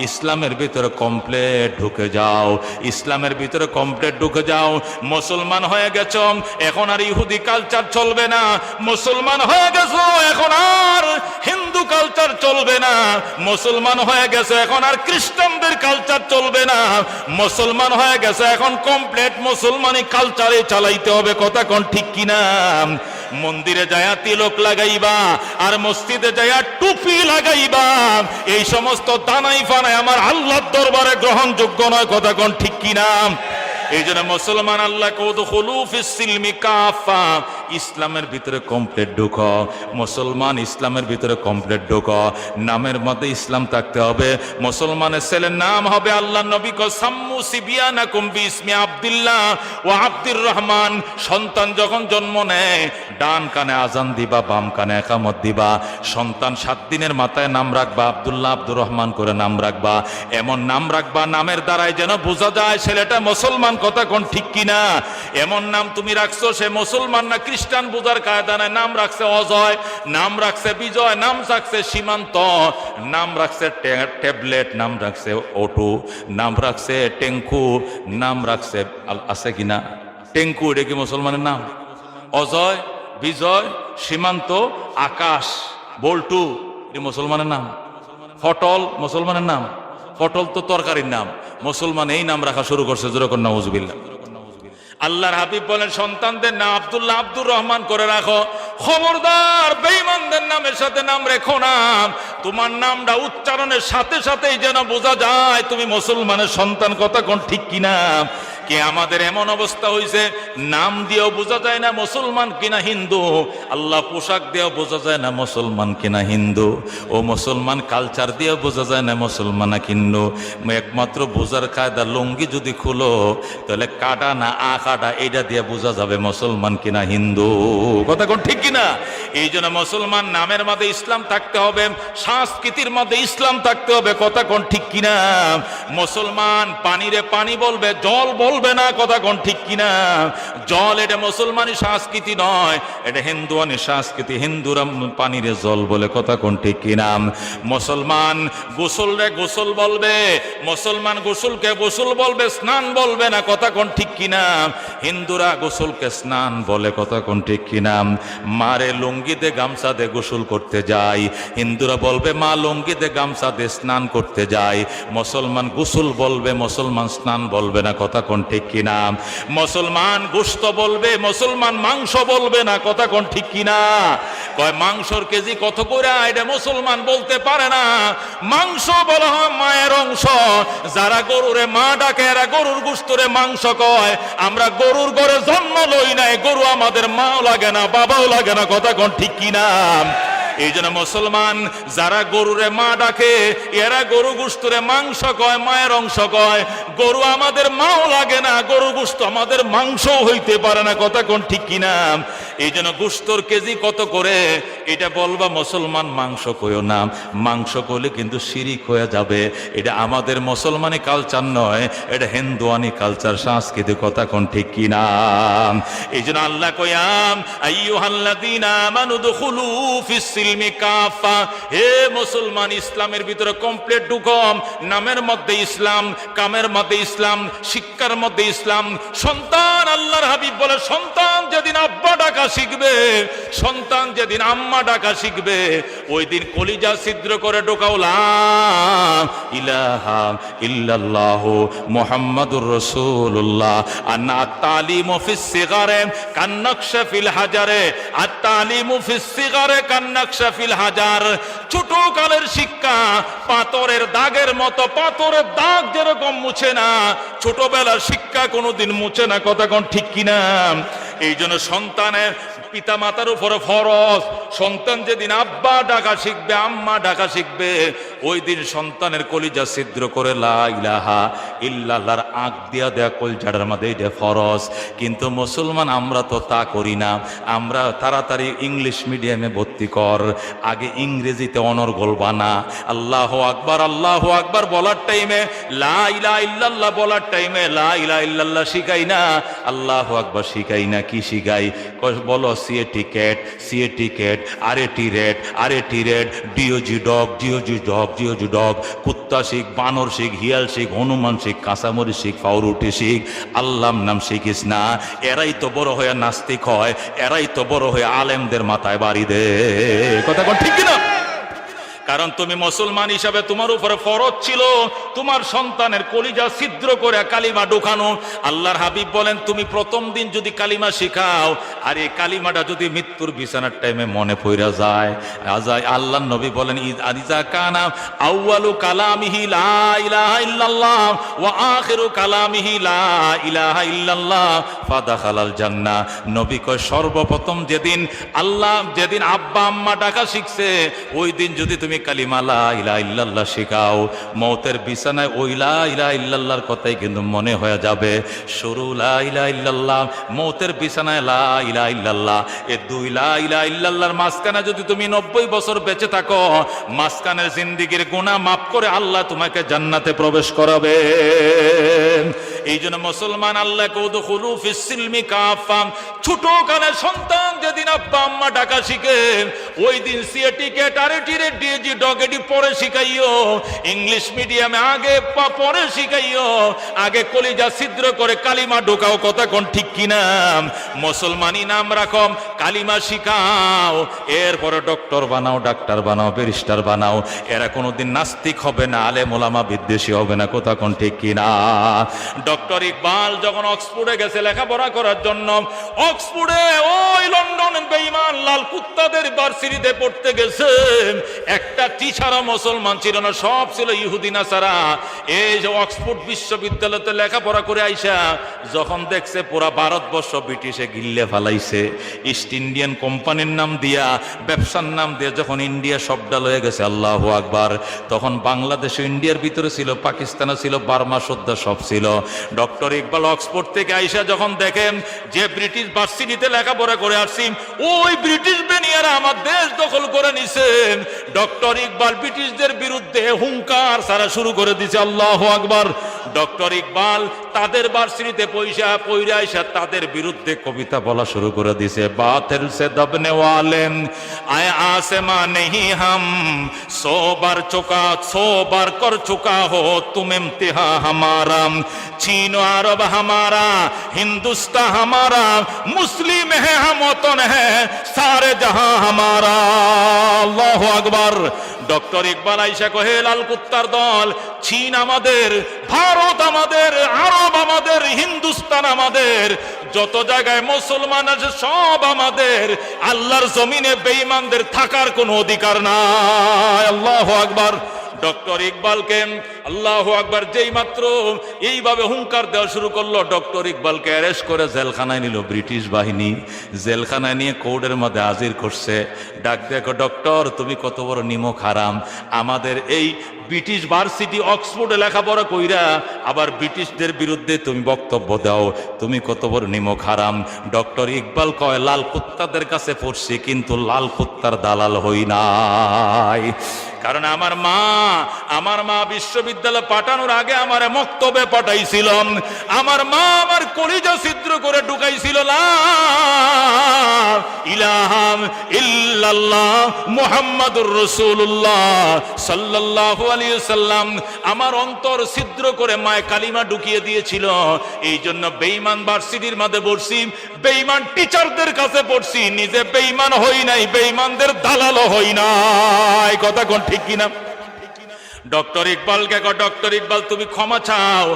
ইসলামের ভিতরে কমপ্লিট ঢুকে যাও, ইসলামের ভিতরে কমপ্লিট ঢুকে যাও। মুসলমান হয়ে গেছো, এখন আর ইহুদি কালচার চলবে না। মুসলমান হয়ে গেছো, এখন আর হিন্দু কালচার চলবে না। মুসলমান হয়ে গেছে, এখন আর খ্রিস্টানদের কালচার চলবে না। মুসলমান হয়ে গেছে, এখন কমপ্লিট মুসলমানি কালচারে চালাইতে হবে। কথা কোন ঠিক কিনা? মন্দিরে যায়া তিলক লাগাইবা আর মসজিদে যায়া টুপি লাগাইবা, এই সমস্ত দানাই ফানাই আমার আল্লাহর দরবারে গ্রহণযোগ্য নয়। কথা কোন ঠিক কিনা? এই জন্য মুসলমান আল্লাহ উদখুলু ফিস সিলমি কাফা, ইসলামের ভিতরে কমপ্লিট ঢুকো। মুসলমান ইসলামের ভিতরে কমপ্লিট ঢুকো। নামের মধ্যে ইসলাম থাকতে হবে। মুসলমানের ছেলের নাম হবে আল্লাহ নবী কো সাম্মু সিবিয়ানাকুম বিসমি আব্দুল্লাহ ওয়া আব্দুর রহমান। সন্তান যখন জন্ম নেয়, ডান কানে আজান দিবা, বাম কানে ইকামত দিবা। সন্তান 7 দিনের মাথায় নাম রাখবা, আব্দুল্লাহ আব্দুর রহমান করে নাম রাখবা। এমন নাম রাখবা নামের দ্বারাই যেন বোঝা যায় ছেলেটা মুসলমান। কথা কোন ঠিক কিনা? এমন নাম তুমি রাখছো সে মুসলমান না খ্রিস্টান বোঝার কায়দা নাই। নাম রাখছে অজয়, নাম রাখছে বিজয়, নাম রাখছে সীমান্ত, নাম রাখছে ট্যাবলেট, নাম রাখছে অটো, নাম রাখছে টেঙ্কু, নাম রাখছে আছে কিনা টেঙ্কু, এটা কি মুসলমানের নাম? অজয়, বিজয়, সীমান্ত, আকাশ, বল্টু এটা মুসলমানের নাম। ফটল মুসলমানের নাম। পটল তো তরকারির নাম, মুসলমান এই নাম রাখা শুরু করছে, যেরকম নাউজুবিল্লাহ। আল্লাহর হাবিব বলেন সন্তানদের নাম আব্দুল্লাহ, আব্দুর রহমান করে রাখো। খবরদার বেঈমানদের নামের সাথে নাম রেখো না। তোমার নামটা উচ্চারণের সাথে সাথেই যেন বোঝা যায় তুমি মুসলমানের সন্তান। কথা কোন ঠিক কিনা? কে আমাদের এমন অবস্থা হয়েছে, নাম দিয়েও বোঝা যায় না মুসলমান কিনা হিন্দু, আল্লাহ পোশাক দিয়েও বোঝা যায় না মুসলমান কিনা হিন্দু, ও মুসলমান কালচার দিয়েও বোঝা যায় না মুসলমান না হিন্দু। একমাত্র বোঝার কায়দা লুঙ্গি যদি খুলো তাহলে কাটা না আকাটা এইটা দিয়ে বোঝা যাবে মুসলমান কিনা হিন্দু। কথা কোন ঠিক কিনা? এই জন্য মুসলমান নামের মধ্যে ইসলাম থাকতে হবে, সংস্কৃতির মধ্যে ইসলাম থাকতে হবে। কথা কোন ঠিক কিনা? মুসলমান পানিরে পানি বলবে, জল বলবে না। কথা কোন ঠিক কিনা? জল এটা মুসলমানি সংস্কৃতি নয়, এটা হিন্দুয়ানি সংস্কৃতি। হিন্দুরা পানিরে জল বলে। কথা কোন ঠিক কিনা? মুসলমান গোসল রে গোসল বলবে, মুসলমান গোসলকে গোসল বলবে, স্নান বলবে না। কথা কোন ঠিক কিনা? হিন্দুরা গোসলকে স্নান বলে। কথা কোন ঠিক কিনা? মারে লুঙ্গিতে গামছা দে গোসল করতে যায়, হিন্দুরা বলবে মা লুঙ্গিতে গামছা দে স্নান করতে যায়। মুসলমান গোসল বলবে, মুসলমান স্নান বলবে না। কথা কোন ঠিক কিনা? মুসলমান গোশত বলবে, মুসলমান মাংস বলবে না। কথা কোন ঠিক কিনা? কয় মাংসর কেজি কত করে, এটা মুসলমান বলতে পারে না। মাংস বলা হয় মায়ের অংশ। যারা গরুরে মা ডাকে এরা গরুর গোশতরে মাংস কয়। আমরা গরুর ঘরে জন্ম লই নাই, গরু আমাদের মাও লাগে না, বাবাও লাগে না। কথা কোন ঠিক কিনা? এই জন্য মুসলমান যারা গরুরে মা ডাকে এরা গরু গোশতরে মাংস কয়, মায়ের অংশ কয়। গরু আমাদের মাও লাগে না, গরু গোশত আমাদের মাংস হইতে পারে না। কথা কোন ঠিক কিনা? এই জন্য গোশতর কেজি কত করে এটা বলবা, মুসলমান মাংস কইও না। মাংস কইলে কিন্তু শিরিক হয়ে যাবে। এটা আমাদের মুসলমানি কালচার নয়, এটা হিন্দুয়ানি কালচার, সংস্কৃতি। কথা কোন ঠিক কিনা? এই জন্য আল্লাহ কয়াম আইয়ুহাল্লাযীনা আমানু দুখুলু ফিস সিলমি কাফা। হে মুসলমান, ইসলামের ভিতরে কমপ্লিট ঢুকম। নামের মধ্যে ইসলাম, কামের মধ্যে ইসলাম, শিক্ষার মধ্যে ইসলাম। সন্তান, আল্লাহর হাবিব বলে সন্তান যেদিন আব্বা ডাকা শিখবে, সন্তান যেদিন আম্মা ডাকা শিখবে, ওই দিন কলিজা ছিদ্র করে ঢোকাও লা ইলাহা ইল্লাল্লাহু মুহাম্মাদুর রাসূলুল্লাহ। আন্না তালিমু ফিস সিগারে কান্নাকশা ফিল হাজারে, আত তালিমু ফিস সিগারে কান্নাকশা ফিল হাজার। ছোট কালের শিক্ষা পাথরের দাগের মতো, পাথরের দাগ যেরকম মুছে না, ছোটবেলার শিক্ষা কোনোদিন মুছে না। কথা কোন ঠিক কিনা? এই জন্য সন্তানের পিতা মাতার উপরে ফরজ। সন্তান যেদিন আব্বা ডাকা শিখবে, আম্মা ডাকা শিখবে, ওই দিন সন্তানের কলিজা ছিদ্র করে লা ইলাহা ইল্লাল্লাহর আঁক দিয়া দেয়া কলজাটার মধ্যে এটা ফরজ। কিন্তু মুসলমান আমরা তো তা করি না। আমরা তাড়াতাড়ি ইংলিশ মিডিয়ামে ভর্তি কর, আগে ইংরেজিতে অনর্গল বানা। আল্লাহু আকবার, আল্লাহু আকবার বলার টাইমে লা ইলাহা ইল্লাল্লাহ বলার টাইমে লা ইলাহা ইল্লাল্লাহ শিখাই না, আল্লাহু আকবার শিখাই না। কি শিখাই? বলো C A T cat, C A T cat, R A T rat, R A T rat, D O G dog, D O G dog, D O G dog. কুত্তা শিখ, বানর শিখ, হিয়াল শিখ, হনুমান শিখ, কাঁচামরি শিখ, পাউরুটি শিখ। আল্লাহর নাম শিখিস না। এরাই তো বড় হয়ে নাস্তিক হয়, এরাই তো বড় হয়ে আলেমদের মাথায় বাড়ি দে। কথা কোন ঠিক কিনা? কারণ তুমি মুসলমান হিসাবে তোমার উপরে ফরজ ছিল তোমার সন্তানের কলিজা ছিদ্র করে কালিমা ঢোকানো। আল্লাহর হাবিব বলেন তুমি প্রথম দিন যদি কালিমা শিখাও, আর এই কালিমাটা যদি মৃত্যুর বিছানার টাইমে মনে পড়া যায়, আল্লাহর নবী বলেন ইজা কানা আউয়ালু কালামিহি লা ইলাহা ইল্লাল্লাহ ওয়া আখিরু কালামিহি লা ইলাহা ইল্লাল্লাহ ফাদাখালাল জান্নাহ। নবী কয় সর্বপ্রথম যেদিন আব্বা আম্মা ডাকা শিখছে, ওই দিন যদি তুমি কালিমা লা ইলাহা ইল্লাল্লাহ শিখাও, মওতের বিছানায় ওই লা ইলাহা ইল্লাল্লাহর কথাই কিন্তু মনে হয়ে যাবে। শুরু লা ইলাহা ইল্লাল্লাহ, মওতের বিছানায় লা ইলাহা ইল্লাল্লাহ। এই দুই লা ইলাহা ইল্লাল্লাহর মাঝখানে যদি তুমি 90 বছর বেঁচে থাকো, মাঝখানের জিন্দেগির গুনাহ মাফ করে আল্লাহ তোমাকে জান্নাতে প্রবেশ করাবে। এই জন্য মুসলমান আল্লাহকে উদখুলু ফিস সিলমি কাফা। ছোট কালে সন্তান যেদিন আব্বা আম্মা ডাকা শিখে, ওই দিন C A T cat, R A T rat, D O G dog এটি পরে শিখাইও। ইংলিশ মিডিয়ামে আগে পরে শিখাইও, আগে কলিজা ছিদ্র করে কালিমা ঢোকাও। কথা কোন ঠিক কিনা? মুসলমানি নাম রাখো, কালিমা শিখাও, এরপরে ডক্টর বানাও, ডাক্তার বানাও, ব্যারিস্টার বানাও। এরা কোনোদিন নাস্তিক হবে না, আলেম ওলামা বিদ্বেষী হবে না। কথা কোন ঠিক কিনা? ডক্টর ইকবাল যখন অক্সফোর্ডে গেছে লেখাপড়া করার জন্য, অক্সফোর্ডে ওই লন্ডন বেঈমান লাল কুত্তাদের ভার্সিটিতে পড়তে গেছে, একটা টিচারও মুসলমান ছিল না, সব ছিল ইহুদি নাসারা। এই যে অক্সফোর্ড বিশ্ববিদ্যালয়তে লেখাপড়া করে আইসা যখন দেখছে পুরা ভারতবর্ষ ব্রিটিশে গিল্লে ফালাইছে, ইস্ট ইন্ডিয়ান কোম্পানির নাম দিয়া, ব্যবসার নাম দিয়ে যখন ইন্ডিয়া সবটা লয়ে গেছে, আল্লাহু আকবার, তখন বাংলাদেশ ইন্ডিয়ার ভিতরে ছিল, পাকিস্তানে ছিল, বার্মা সদ্যা সব ছিল। ডক্টর ইকবাল অক্সফোর্ড থেকে আইসা যখন দেখেন যে ব্রিটিশ ভার্সিটিতে লেখাপড়া করে আসছি, ওই ব্রিটিশ বেনিয়ারা আমার দেশ দখল করে নিছেন, ডক্টর ইকবাল ব্রিটিশদের বিরুদ্ধে হুঙ্কার ছাড়া শুরু করে দিছে। আল্লাহু আকবার। ডক্টর ইকবাল তাদের ভার্সিটিতে পয়সা আইসা তাদের বিরুদ্ধে কবিতা বলা শুরু করে দিছে। বাতিল সে দবনে ওয়ালে আয় आसमा नहीं हम 100 बार चुका 100 बार कर चुका हो तुम इम्तिहा हमारा, चीन अरब हमारा, हिंदुस्तान हमारा, मुस्लिम है हम वतन है सारे जहां हमारा। अल्लाहु अकबर। ডক্টর ইকবাল আইসা কহে, লাল কুত্তার দল, চীন আমাদের, ভারত আমাদের, আরব আমাদের, হিন্দুস্তান আমাদের, যত জায়গায় মুসলমান আছে সব আমাদের। আল্লাহর জমিনে বেঈমানদের থাকার কোনো অধিকার নাই। আল্লাহু আকবার। ডক্টর ইকবালকে আল্লাহু আকবার যেই মাত্র এইভাবে হুঙ্কার দেওয়া শুরু করলো, ডক্টর ইকবালকে অ্যারেস্ট করে জেলখানায় নিল ব্রিটিশ বাহিনী। জেলখানায় নিয়ে কোর্টের মধ্যে হাজির করছে। ডাক দেখো, ডক্টর তুমি কত বড় নিমক হারাম, আমাদের এই ব্রিটিশ ভার্সিটি অক্সফোর্ডে লেখাপড়া কইরা আবার ব্রিটিশদের বিরুদ্ধে তুমি বক্তব্য দাও, তুমি কত বড় নিমক হারাম। ডক্টর ইকবাল কয়, লাল কুত্তাদের কাছে পড়ছি কিন্তু লাল কুত্তার দালাল হই নাই। কারণ আমার মা বিশ্ববিদ্যালয়ে পাঠানোর আগে আমার মক্তবে পাঠাইছিল, আমার মা আমার কলিজা ছিদ্র করে ঢুকাইছিল, লা ইলাহা ইল্লাল্লাহ মুহাম্মাদুর রাসূলুল্লাহ সাল্লাল্লাহু আলাইহি ওয়াসাল্লাম, আমার অন্তর ছিদ্র করে মায় কালিমা ঢুকিয়ে দিয়েছিল। এই জন্য বেঈমান ভার্সিটির মধ্যে পড়ছি, বেঈমান টিচারদের কাছে পড়ছি, নিজে বেঈমান হই নাই, বেঈমানদের দালালও হই নাই। কথা কোন ঠিক কিনা? ডক্টর ইকবালকে কয়, ডক্টর ইকবাল তুমি ক্ষমা চাও,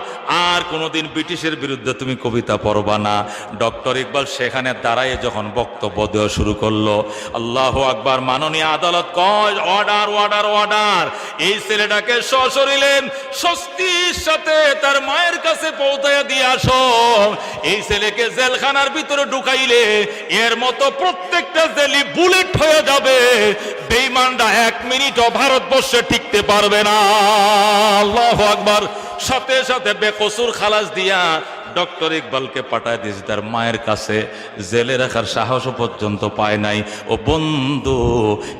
আর কোনোদিন ব্রিটিশের বিরুদ্ধে তুমি কবিতা পড়বা না। ডক্টর ইকবাল সেখানে দাঁড়ায় যখন বক্তব্য দেওয়া শুরু করলো, আল্লাহু আকবার, মাননীয় আদালত কয়, অর্ডার অর্ডার অর্ডার। এই ছেলেটাকে সশরীরে স্বস্তির সাথে তার মায়ের কাছে পৌঁছায়া দিয়ে আসো। এই ছেলেকে জেলখানার ভিতরে ঢুকাইলে এর মতো প্রত্যেকটা জেলি বুলেট হয়ে যাবে, বেঈমানরা 1 মিনিটও ভারতবর্ষে টিকতে পারবে না। আল্লাহু আকবার। সাথে সাথে বেকসুর খালাস দিয়া ডক্টর ইকবালকে পাঠায় দিয়েছে তার মায়ের কাছে। জেলে রাখার সাহস পর্যন্ত পায় নাই। ও বন্ধু,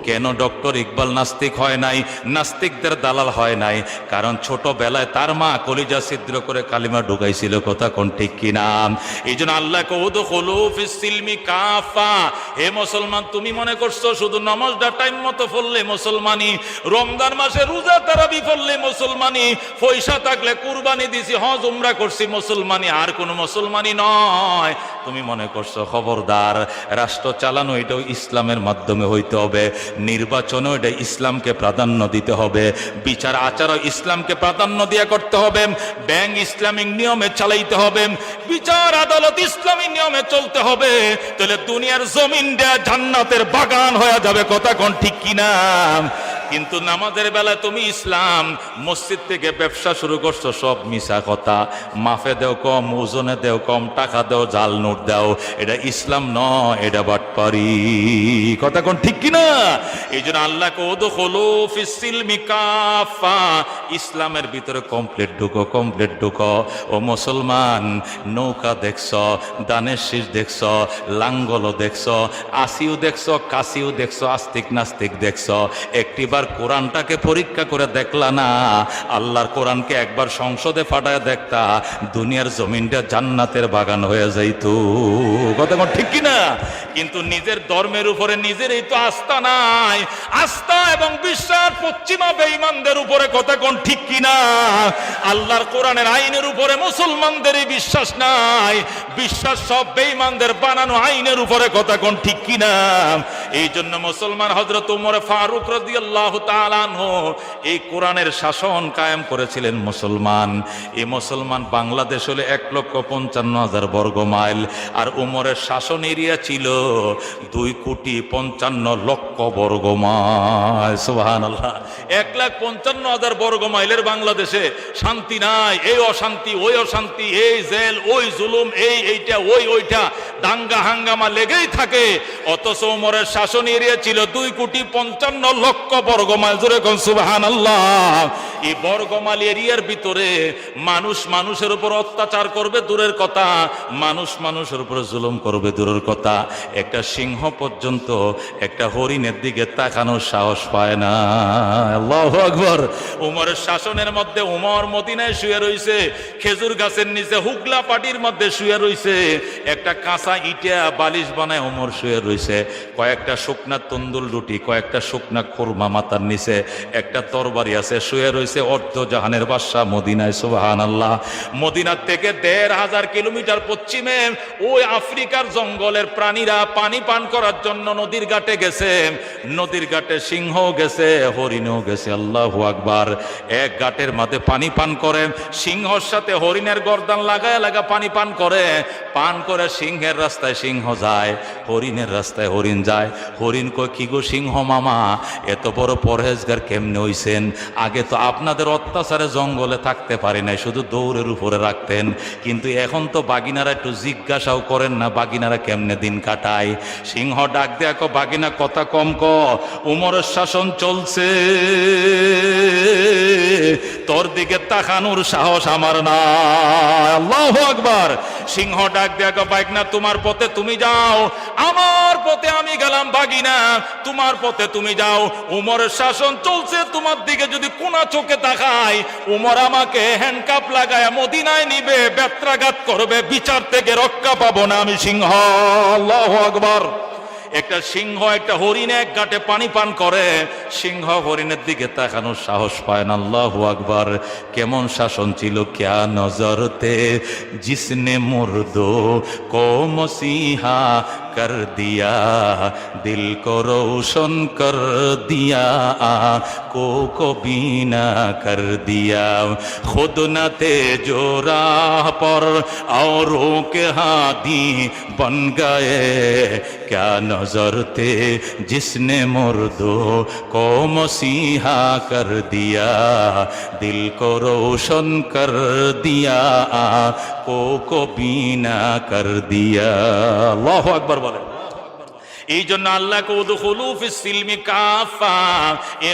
কেন ডক্টর ইকবাল নাস্তিক হয় নাই, নাস্তিকদের দালাল হয় নাই? কারণ ছোটবেলায় তার মা কলিজা ছিদ্র করে কালিমা ঢুকাইছিল। কথা কোন ঠিক কিনা? এই জন্য আল্লাহ উদখুলু ফিস সিলমি কাফা, হে মুসলমান তুমি মনে করছো শুধু নামাজটা টাইম মতো পড়লে মুসলমানি, রমজান মাসে রোজা তারাবি পড়লে মুসলমানি, পয়সা থাকলে কুরবানি দিছি, হজ উমরা করছি মুসলমানি, আর কোন মুসলমানি নয়। তুমি মনে করছো? খবরদার। রাষ্ট্র চালানো এটাও ইসলামের মাধ্যমে হইতে হবে, নির্বাচনও এটা ইসলামকে প্রাধান্য দিতে হবে, বিচার আচারও ইসলামকে প্রাধান্য দিয়ে করতে হবে, ব্যাংক ইসলামিক নিয়মে চালাইতে হবে, বিচার আদালত ইসলামিক নিয়মে চলতে হবে। তাহলে দুনিয়ার জমিনটা জান্নাতের বাগান হয়ে যাবে। কথা কোন ঠিক কিনা? কিন্তু নামাজের বেলা তুমি ইসলাম, মসজিদ থেকে ব্যবসা শুরু করছো, সব মিশা কথা। মাফে দেও কম, ওজনে দেও কম, টাকা দেও, জাল নোট দাও, এটা ইসলাম নয়, এটা বাটপারি। কথা কোন ঠিক কিনা? এই জন্য আল্লাহ উদখুলু ফিস সিলমি কাফা, ইসলামের ভিতরে কমপ্লিট ঢুকো, কমপ্লিট ঢুকো। ও মুসলমান, নৌকা দেখছো, দানের শীষ দেখছো, লাঙ্গলও দেখছো, আসিও দেখছো, কাশিও দেখছো, আস্তিক নাস্তিক দেখছো, একটিবার একবার কোরআনটাকে পরীক্ষা করে দেখলা না, আল্লাহর কোরআনকে একবার সংসদে ফাটায় দেখতা, দুনিয়ার জমিনটা জান্নাতের বাগান হয়ে যাইতো। কথা কোন ঠিক কিনা? কিন্তু নিজের ধর্মের উপরে নিজেরই তো আস্থা নাই, আস্থা এবং বিশ্বাস পশ্চিমা বেঈমানদের উপরে। কথা কোন ঠিক কিনা? আল্লাহর কোরআনের আইনের উপরে মুসলমানদেরই বিশ্বাস নাই, বিশ্বাস সব বেঈমানদের বানানো আইনের উপরে। কথা কোন ঠিক কিনা? এই জন্য মুসলমান হযরত ওমর ফারুক রাদিয়াল্লাহু তাআলা আনহু এই কোরআনের শাসন কায়েম করেছিলেন। মুসলমান, এই মুসলমান বাংলাদেশ হলে 1,55,000 বর্গ মাইল, আর ওমরের শাসন এরিয়া ছিল 2,55,00,000 বর্গ মাইল। সুবহানাল্লাহ। 1,55,000 বর্গ মাইলের বাংলাদেশে শান্তি নাই, এই অশান্তি ওই অশান্তি, এই জেল ওই জুলুম, এইটা ওইটা, দাঙ্গা হাঙ্গামা লেগেই থাকে। অথচ ওমরের শাসন এরিয়া ছিল 2,55,00,000 বর্গ মাইল। জোরে কোন সুবহানাল্লাহ। এই বর্গ মাইল এরিয়ার ভিতরে মানুষ মানুষের উপর অত্যাচার করবে দূরের কথা, মানুষ মানুষের উপর জুলুম করবে দূরের কথা। একটা সিংহ পর্যন্ত একটা হরিণের দিকে তাকানোর সাহস পায় না। আল্লাহু আকবার। উমরের শাসনের মধ্যে উমর মদিনায় শুয়ে রইছে, খেজুর গাছের নিচে হুগলা পাটির মধ্যে শুয়ে রইছে, একটা কাঁচা ইটা বালিশ বানায় উমর শুয়ে রইছে, কয়েকটা শুকনা তন্দুল রুটি, কয়েকটা শুকনা খুরমা মাথার নিচে, একটা তরবারি আছে, শুয়ে রইছে অর্ধ জাহানের বাদশা মদিনায়। সুবহানাল্লাহ। মদিনার থেকে 1,500 কিলোমিটার পশ্চিমে ওই আফ্রিকার জঙ্গলের প্রাণীরা পানি পান করার জন্য নদীর ঘাটে গেছে। নদীর ঘাটে সিংহ গেছে, হরিণও গেছে। আল্লাহু আকবার। এক ঘাটের মাঝে পানি পান করে, সিংহর সাথে হরিণের গর্দান লাগায় পানি পান করে। পান করে সিংহের রাস্তায় সিংহ যায়, হরিণের রাস্তায় হরিণ যায়। হরিণ কয়, কি গো সিংহ মামা, এত বড় পরহেজগার কেমনে হইছেন? আগে তো আপনাদের অত্যাচারে জঙ্গলে থাকতে পারি নাই, শুধু দৌড়ের উপরে রাখতেন, কিন্তু এখন তো বাগিনারা একটু জিজ্ঞাসাও করেন না বাগিনারা কেমনে দিন কাটায়। সিংহ ডাক দেয়া কো, বাগিনা কথা কম ক, উমরের শাসন চলছে, তোর দিকে তাকানোর সাহস আমার না। আল্লাহু আকবার। সিংহ ডাক দেয়া কো, বাগিনা তোমার পথে তুমি যাও, আমার পথে আমি গেলাম। বাগিনা তোমার পথে তুমি যাও, উমরের শাসন চলছে, তোমার দিকে যদি কোনা চোখে তাকাই, উমর আমাকে হ্যান্ডকাপ লাগায় মদিনায় নিবে, বেত্রাঘাত করবে, বিচার থেকে রক্ষা পাবো না আমি সিংহ। আল্লাহু আকবার। একটা সিংহ একটা হরিণ এক ঘাটে পানি পান করে, সিংহ হরিণের দিকে তাকানোর সাহস পায় না। আল্লাহু আকবার। কেমন শাসন ছিল! ক্যা নজরতে জিসনে মুর্দো কো মসিহা কর দিয়া, দিল কো রোশন কর দিয়া, को बीना कर दिया, खुद न थे जो राह पर औरों के हादी बन गए, क्या नजर थे जिसने मुर्दों को मसीहा कर दिया, दिल को रोशन कर दिया, को बीना कर दिया। अल्लाहु अकबर बोले। এই জন্য আল্লাহকে উদখুলু ফিস সিলমি কাফা।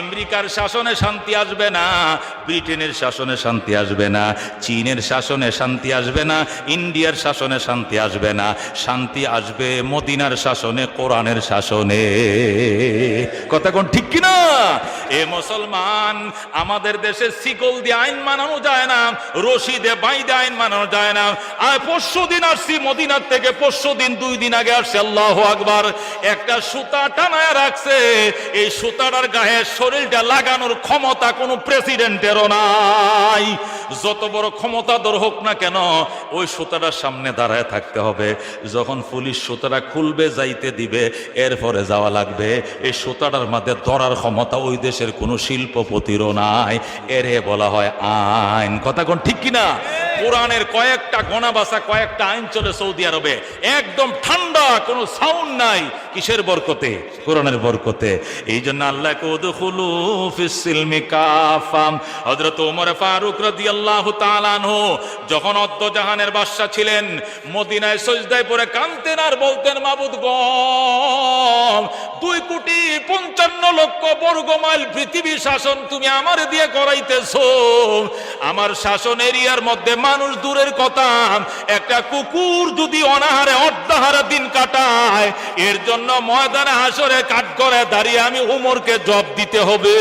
আমেরিকার শাসনে শান্তি আসবে না, ব্রিটেনের শাসনে শান্তি আসবে না, চীনের শাসনে শান্তি আসবে না, ইন্ডিয়ার শাসনে শান্তি আসবে না। শান্তি আসবে মদিনার শাসনে, কোরআনের শাসনে। কথা কোন ঠিক কিনা? এ মুসলমান, আমাদের দেশে শিকল দিয়ে আইন মানানো যায় না, রশি দিয়ে বাইদে আইন মানানো যায় না। আর পরশুদিন আসছি মদিনার থেকে, পরশুদিন 2 দিন আগে আসছে। আল্লাহু আকবার। একটা সুতা টানায় রাখছে, এই সুতাটার গায়ে শরীরটা লাগানোর ক্ষমতা কোনো প্রেসিডেন্টেরও নাই। যত বড় ক্ষমতাধর হোক না কেন, ওই সুতাটার সামনে দাঁড়ায় থাকতে হবে। যখন পুলিশ সুতাটা খুলবে, যাইতে দিবে, এরপরে যাওয়া লাগবে। এই সুতাটার মধ্যে ধরার ক্ষমতা ওই দেশের কোনো শিল্পপতিরও নাই। এরে বলা হয় আইন। কথা কোন ঠিক কিনা? কোরআনের কয়েকটা গোনা বাসা কয়েকটা আইন চলে সৌদি আরবে, একদম ঠান্ডা, কোনো সাউন্ড নাই। কিসের বরকতে? কোরআনের বরকতে। এই জন্য আল্লাহকে উদখুলু ফিস সিলমি কাফা। হযরত ওমর ফারুক রাদিয়াল্লাহু তাআলা আনহু যখন অর্ধ জাহানের বাদশা ছিলেন, মদিনায় সিজদায় পড়ে কাঁদতেন আর বলতেন, মাবুদ গো, 2,55,00,000 বর্গ মাইল পৃথিবী শাসন তুমি আমার দিয়ে করাইতেছো, আমার শাসন এরিয়ার মধ্যে মানুষ দূরের কথা, একটা কুকুর যদি অনাহারে অর্ধাহারে দিন কাটায়, এর জন্য ময়দানে হাসরে কাঠগড়ায় দাঁড়িয়ে আমি উমরকে জবাব দিতে হবে।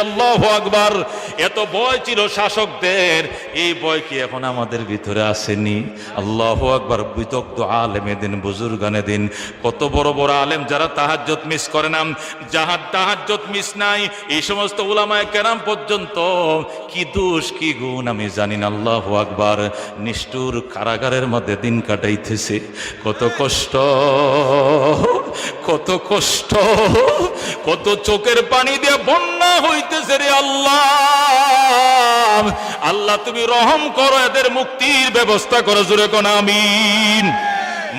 আল্লাহু আকবার। এত ভয় ছিল শাসকদের, এই ভয় কি এখন আমাদের ভিতরে আসেনি? আল্লাহু আকবার। বিদগ্ধ আলেমে দিন, বুজুর্গানে দিন, কত বড় বড় আলেম যারা তাহাজ্জুদ মিস করে না, যাহার তাহাজ্জুদ মিস নাই, এই সমস্ত উলামায়ে কেরাম পর্যন্ত কি দোষ কি গুণ আমি জানি না। আল্লাহু আকবার। নিষ্ঠুর কারাগারের মধ্যে দিন কাটাইতেছে, কত কষ্ট, কত কষ্ট, কত চোখের পানি দিয়ে বন্যা হইতেছে রে আল্লাহ। আল্লাহ তুমি রহম করো, এদের মুক্তির ব্যবস্থা করো, জোরে কোন আমিন।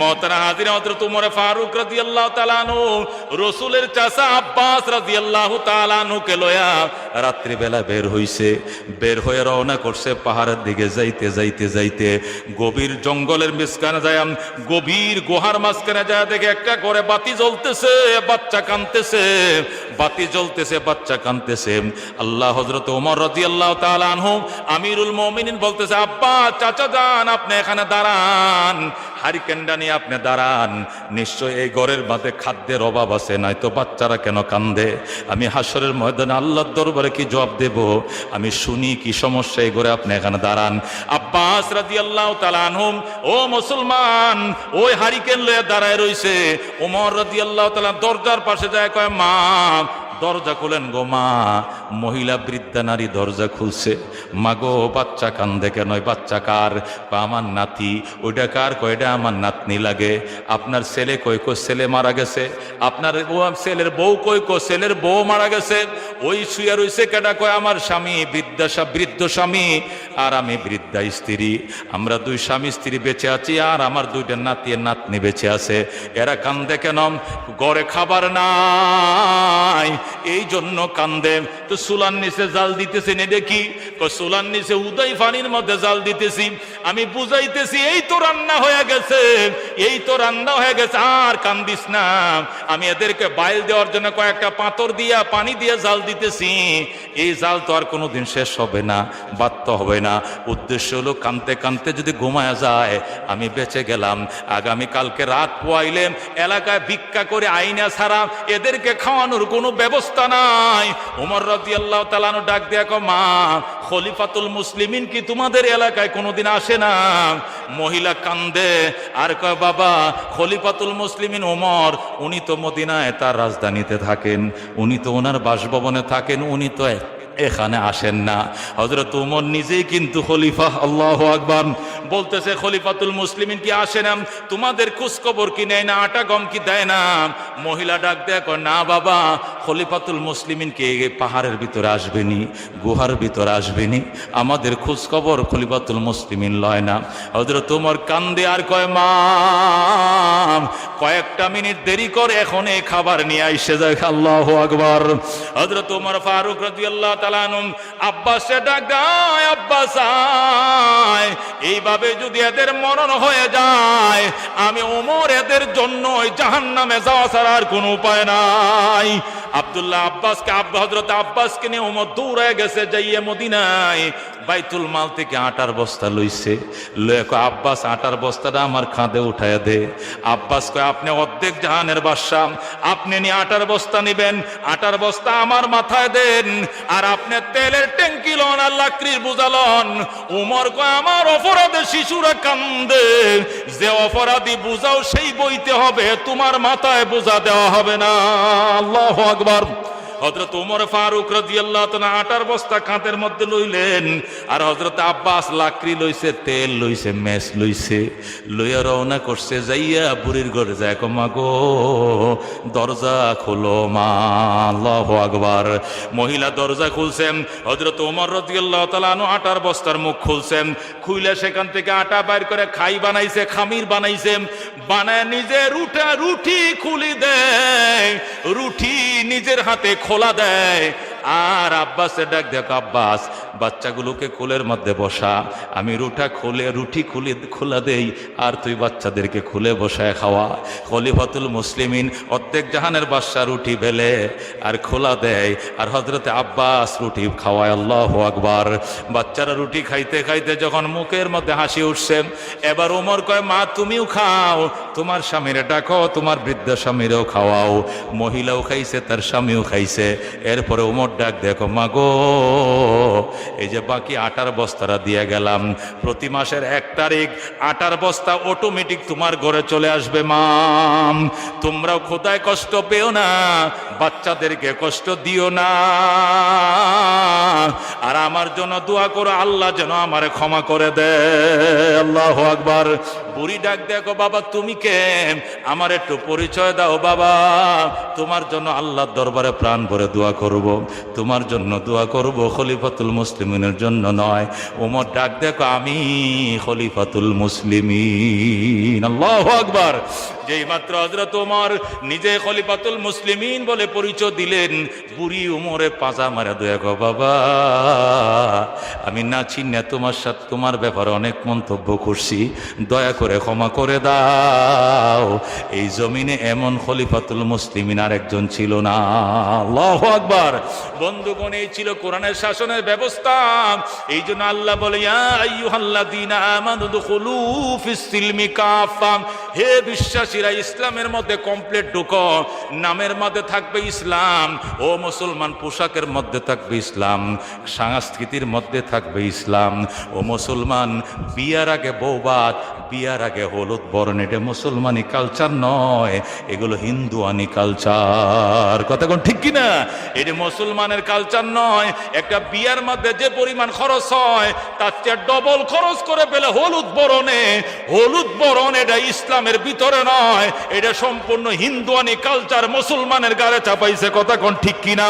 মোহতারা হাজিরা, হযরত ওমর ফারুক রাদিয়াল্লাহু তাআলা আনহু রাসূলের চাচা আব্বাস রাদিয়াল্লাহু তাআলা আনহুকে লয়া রাত্রি বেলা বের হইছে, বের হয়ে রওনা করছে পাহাড়ের দিকে। যাইতে যাইতে যাইতে গভীর জঙ্গলের মাঝখানে যায়, গভীর গুহার মাঝখানে যায় দেখে একটা করে বাতি জ্বলতেছে, বাচ্চা কাঁদতেছে, বাতি জ্বলতেছে, বাচ্চা কাঁদতেছে। আল্লাহ হযরত ওমর রাদিয়াল্লাহু তাআলা আনহু আমিরুল মুমিনিন বলতেছে, আব্বা চাচা যান, আপনি এখানে দাঁড়ান, হারিকেনটা নিয়ে আপনি দাঁড়ান, নিশ্চয় এই ঘরের মধ্যে খাদ্যের অভাব আছে, নয়তো বাচ্চারা কেন কান্দে? আমি হাসরের ময়দানে আল্লাহর দরবারে কি জবাব দেব? আমি শুনি কি সমস্যা এই ঘরে, আপনি এখানে দাঁড়ান। আব্বাস রাদিয়াল্লাহু তাআলা আনহু, ও মুসলমান, ওই হারিকেন লয়ে দাঁড়ায় রইছে। ওমর রাদিয়াল্লাহু তাআলা দরজার পাশে যায়, কয় মা দরজা খুলেন গো মা। মহিলা বৃদ্ধা নারী দরজা খুলছে। মা গো বাচ্চা কান্দে কেন? বাচ্চা কার? আমার নাতি। ওইটা কার? কয়টা আমার নাতনি লাগে। আপনার ছেলে কই? কো ছেলে মারা গেছে। আপনার ছেলের বউ কই? কো ছেলের বউ মারা গেছে। ওই শুয়ে রইছে কেডা? কয় আমার স্বামী, বৃদ্ধ স্বামী, আর আমি বৃদ্ধা স্ত্রী। আমরা দুই স্বামী স্ত্রী বেঁচে আছি, আর আমার দুইটা নাতি নাতনি বেঁচে আছে। এরা কান্দে কেন? ঘরে খাবার নাই, এই জন্য কান্দে। তো চুলার নিচে জাল দিতেছি না দেখি, চুলার নিচে উদয় পানির মধ্যে জাল দিতেছি, আমি বুঝাইতেছি এই তো রান্না হয়ে গেছে, এই তো রান্না হয়ে গেছে, আর কান্দিস না। আমি এদেরকে বাইল দেওয়ার জন্য কয়েকটা পাথর দিয়া পানি দিয়ে জাল দিতেছি, এই জাল তো আর কোনোদিন শেষ হবে না, বাধ্য হবে না। উদ্দেশ্য হলো কানতে কানতে যদি ঘুমায়া যায় আমি বেঁচে গেলাম। আগামী কালকে রাত পোয়াইলে এলাকায় ভিক্ষা করে আইনা ছাড়া এদেরকে খাওয়ানোর কোনো ব্যবস্থা নাই। ওমর রাদিয়াল্লাহু তাআলা আনহু ডাক দিয়া কয়, মা খলিফাতুল মুসলিমিন কি তোমাদের এলাকায় কোনোদিন আসে না? মহিলা কান্দে আর কয়, বাবা খলিফাতুল মুসলিমিন ওমর, উনি তো মদিনায় তার রাজধানীতে থাকেন, উনি তো ওনার বাসভবনে থাকেন, উনি তো এখানে আসেন না। হযরত ওমর নিজেই কিন্তু খলিফা। আল্লাহু আকবার। বলতেছে খলিফাতুল মুসলিমিন কি আসে না? তোমাদের খোঁজ খবর কি নেয় না? আটা গম কি দেয় না? মহিলা ডাক দেয়, কয় না বাবা, খলিফাতুল মুসলিমিন কে পাহাড়ের ভিতরে আসবেনি, গুহার ভিতরে আসবেনি, আমাদের খোঁজ খবর খলিফাতুল মুসলিমিন লয় না। হযরত ওমর কান্দে আর কয়, মা কয়েকটা মিনিট দেরি করে এখন এই খাবার নিয়ে আইসে যায়। আল্লাহু আকবার। হযরত ওমর ফারুক রাদিয়াল্লাহু তাআলা আনহু আব্বাসে ডাক দেয়, আব্বাস আয়, এইভাবে যদি এদের মরণ হয়ে যায় আমি ওমর এদের জন্য জাহান্নামে যাওয়া ছাড়া আর কোনো উপায় নাই। আব্দুল্লাহ আব্বাসকে, হযরত আব্বাসকে নিয়ে ওমর দৌড়ায় গেছে, যাইয়ে মদিনায় বাইতুল মাল থেকে আটার বস্তা লইছে। লয়ে কয়, আব্বাস আটার বস্তাটা আমার কাঁধে উঠাইয়া দে। আব্বাস কয়, আপনি অর্ধেক জাহানের বাদশা, আপনি নিয়ে আটার বস্তা নিবেন, আটার বস্তা আমার মাথায় দেন, আর আপনি তেলের ট্যাঙ্কি লন আর লাকড়ির বোঝা লন। ওমর কয়, আমার অপরাধে শিশুরা কান্দে, যে অপরাধী বুঝাও সেই বইতে হবে, তোমার মাথায় বোঝা দেওয়া হবে না। আল্লাহু আকবার। হযরত ওমর ফারুক রাদিয়াল্লাহু তাআলা আটার বস্তা কাঁধের মধ্যে লইলেন, আর হযরত আব্বাস লাকড়ি লইছে, তেল লইছে, মেস লইছে, লইয়া রওনা করছে। যাইয়া বুড়ির ঘরে যায়, কয় মা গো দরজা খোলো মা। আল্লাহু আকবার। মহিলা দরজা খুলছেন। হযরত ওমর রাদিয়াল্লাহু তাআলা আনহু আটার বস্তার মুখ খুলছেন, খুইলা সেখান থেকে আটা বাইর করে খাই বানাইছে, খামির বানাইছে, বানায় নিজে রুটি খুলি দেয়, রুটি নিজের হাতে খোলা দেয়। আর আব্বাসে ডাক দেখো, আব্বাস বাচ্চাগুলোকে কোলের মধ্যে বসা, আমি রুটি খোলা দেই আর তুই বাচ্চাদেরকে খুলে বসায় খাওয়া। খলিফাতুল মুসলিমিন অর্ধেক জাহানের বাদশা রুটি বেলে আর খোলা দেয়, আর হযরতে আব্বাস রুটি খাওয়ায়। আল্লাহু আকবার। বাচ্চারা রুটি খাইতে খাইতে যখন মুখের মধ্যে হাসি উঠছে, এবার ওমর কয়, মা তুমিও খাও, তোমার স্বামীরে ডাকো, তোমার বৃদ্ধ স্বামীরেও খাওয়াও। মহিলাও খাইছে, তার স্বামীও খাইছে। এরপরে ওমর ডাক, দেখো মা গো, এই যে বাকি আটার বস্তাটা দিয়ে গেলাম, প্রতি মাসের 1 তারিখ আটার বস্তা অটোমেটিক তোমার ঘরে চলে আসবে মা। তোমরাও খোদায় কষ্ট পেও না, বাচ্চাদেরকে কষ্ট দিও না, আর আমার জন্য দোয়া করো, আল্লাহ যেন আমারে ক্ষমা করে দেয়। আল্লাহু আকবার। বুড়ি ডাক, দেখো বাবা তুমি কে, আমার একটু পরিচয় দাও বাবা, তোমার জন্য আল্লাহর দরবারে প্রাণ ভরে দোয়া করব, তোমার জন্য দোয়া করব, খলিফাতুল মুসলিমিনের জন্য নয়। ওমর ডাক, দেখো আমি খলিফাতুল মুসলিমিন। আল্লাহু আকবার। যেই মাত্র হযরত ওমর নিজে খলিফাতুল মুসলিমিন বলে পরিচয় দিলেন, বুড়ি ওমরে পাজা মারা, দেখো বাবা আমি না চিনে তোমার সাথে তোমার ব্যাপারে অনেক মন্তব্য করছি, দয়া করে ক্ষমা করে দাও। এই জমিনে এমন খলিফাতুল মুসলিমিন আর একজন ছিল না। আল্লাহু আকবার। বন্ধুগণ, এই ছিল কোরআনের শাসনের ব্যবস্থা। এই জন্য আল্লাহ বলে, ইয়া আইয়ুহাল্লাযীনা আমানু দুখুলু ফিস সিলমি কাফা, হে বিশ্বাসীরা ইসলামের মধ্যে কমপ্লিট ঢুকো। নামের মধ্যে থাকবে ইসলাম, ও মুসলমান, পোশাকের মধ্যে থাকবে ইসলাম, সংস্কৃতির মধ্যে থাকবে ইসলাম। ও মুসলমান, বিয়ার আগে বৌবাত, বিয়ার আগে হলুদ বরণ, এটা মুসলমানি কালচার নয়, এগুলো হিন্দুয়ানি কালচার। কথা কোন ঠিক কিনা? এটা মুসলমানের কালচার নয়। একটা বিয়ার মধ্যে যে পরিমাণ খরচ হয় তার চেয়ে ডবল খরচ করে পেলে হলুদ বরণে। হলুদ বরণ এটা ইসলামের ভিতরে নয়, এটা সম্পূর্ণ হিন্দুয়ানি কালচার মুসলমানের গায়ে চাপাইছে। কথা কোন ঠিক কিনা?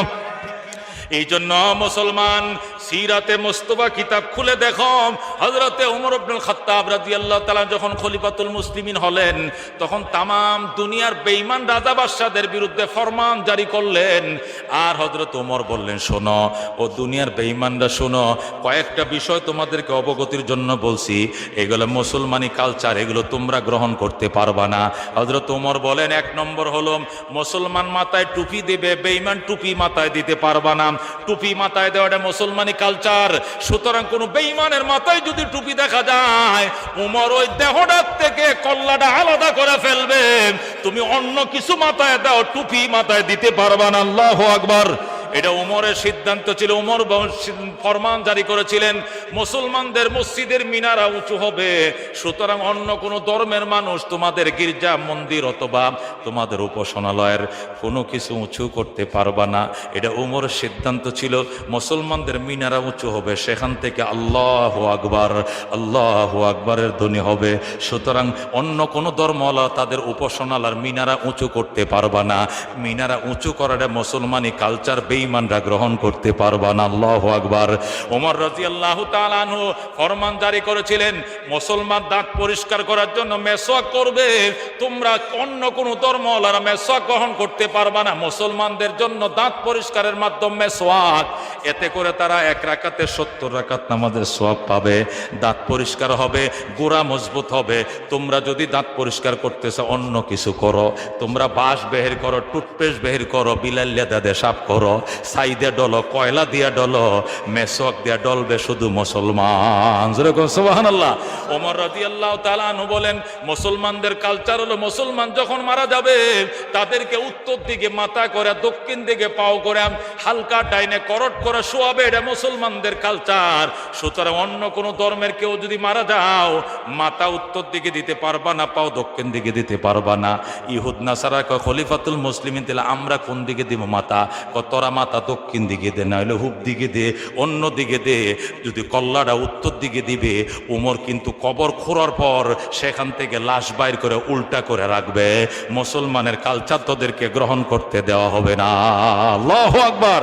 এই জন্য মুসলমান সিরাতে মুস্তাফা কিতাব খুলে দেখো, হযরতে ওমর ইবনুল খাত্তাব রাদিয়াল্লাহু তাআলা যখন খলিফাতুল মুসলিমিন হলেন, তখন তাম দুনিয়ার বেঈমান রাজা বাদশাদের বিরুদ্ধে ফরমান জারি করলেন। আর হযরত ওমর বললেন, শোনো ও দুনিয়ার বেঈমানরা, শোনো, কয়েকটা বিষয় তোমাদেরকে অবগতির জন্য বলছি, এগুলো মুসলমানি কালচার, এগুলো তোমরা গ্রহণ করতে পারবা না। হযরত ওমর বলেন, 1 নম্বর হলো মুসলমান মাথায় টুপি দেবে, বেঈমান টুপি মাথায় দিতে পারবা না। টুপি মাথায় দেওয়াটা মুসলমানি কালচার। সুতরাং কোন বেঈমানের মাথায় যদি টুপি দেখা যায়, ওমর ওই দেহটার থেকে কল্লাটা আলাদা করে ফেলবে। তুমি অন্য কিছু মাথায় দাও, টুপি মাথায় দিতে পারবা না। আল্লাহু আকবার। এটা ওমরের সিদ্ধান্ত ছিল। ওমর ফরমান জারি করেছিলেন, মুসলমানদের মসজিদের মিনারা উঁচু হবে, সুতরাং অন্য কোনো ধর্মের মানুষ তোমাদের গির্জা মন্দির অথবা তোমাদের উপাসনালয়ের কোনো কিছু উঁচু করতে পারবা না। এটা ওমরের সিদ্ধান্ত ছিল, মুসলমানদের মিনারা উঁচু হবে, সেখান থেকে আল্লাহু আকবার, আল্লাহু আকবারের ধ্বনি হবে। সুতরাং অন্য কোনো ধর্মওয়ালা তাদের উপাসনালয়ের মিনারা উঁচু করতে পারবা না। মিনারা উঁচু করাটা মুসলমানি কালচার, বেঈমানরা গ্রহণ করতে পারবা না। আল্লাহু আকবার। ওমর রাদিয়াল্লাহু তাআলা আনহু ফরমান জারি করেছিলেন, মুসলমান দাঁত পরিষ্কার করার জন্য মেসওয়াক করবে, তোমরা অন্য কোন ধর্মওয়ালারা মেসওয়াক গ্রহণ করতে পারবা না। মুসলমানদের জন্য দাঁত পরিষ্কারের মাধ্যম মেসওয়াক, এতে করে তারা 1 রাকাতে 70 রাকাত নামাজের সওয়াব পাবে। দাঁত পরিষ্কার হবে, গোড়া মজবুত হবে। তোমরা যদি দাঁত পরিষ্কার করতেছো অন্য কিছু করো, তোমরা বাঁশ বের করো, টুথপেস্ট বের করো, বিলাল্লা দিয়ে সাফ করো, ছাই দিয়ে ডলো, কয়লা দিয়া ডলো, মেসওয়াক দিয়া ডলবে শুধু মুসলমান। যেরকম সুবহানাল্লাহ। ওমর রাদিয়াল্লাহু তাআলা আনহু বলেন, মুসলমানদের কালচার হলো, মুসলমান যখন মারা যাবে তাদেরকে উত্তর দিকে মাথা করে, দক্ষিণ দিকে পাও করে, হালকা ডাইনে করট করে শোয়াবে, এটা মুসলমানদের কালচার। সুতরাং অন্য কোন ধর্মের কেউ যদি মারা যাও, মাথা উত্তর দিকে দিতে পারবা না, পাও দক্ষিণ দিকে দিতে পারবা না। ইহুদ নাসারা কয়, খলিফাতুল মুসলিমিন দিলে আমরা কোন দিকে দিব মাথা? তোরা মাথা দক্ষিণ দিকে দে, না হলে হুব দিকে দে, অন্য দিকে দে। যদি কল্লাটা উত্তর দিকে দিবে, ওমর কিন্তু কবর খোঁড়ার পর সেখান থেকে লাশ বাইর করে উল্টা করে রাখবে। মুসলমানের কালচার তোদেরকে গ্রহণ করতে দেওয়া হবে না। আল্লাহু আকবার।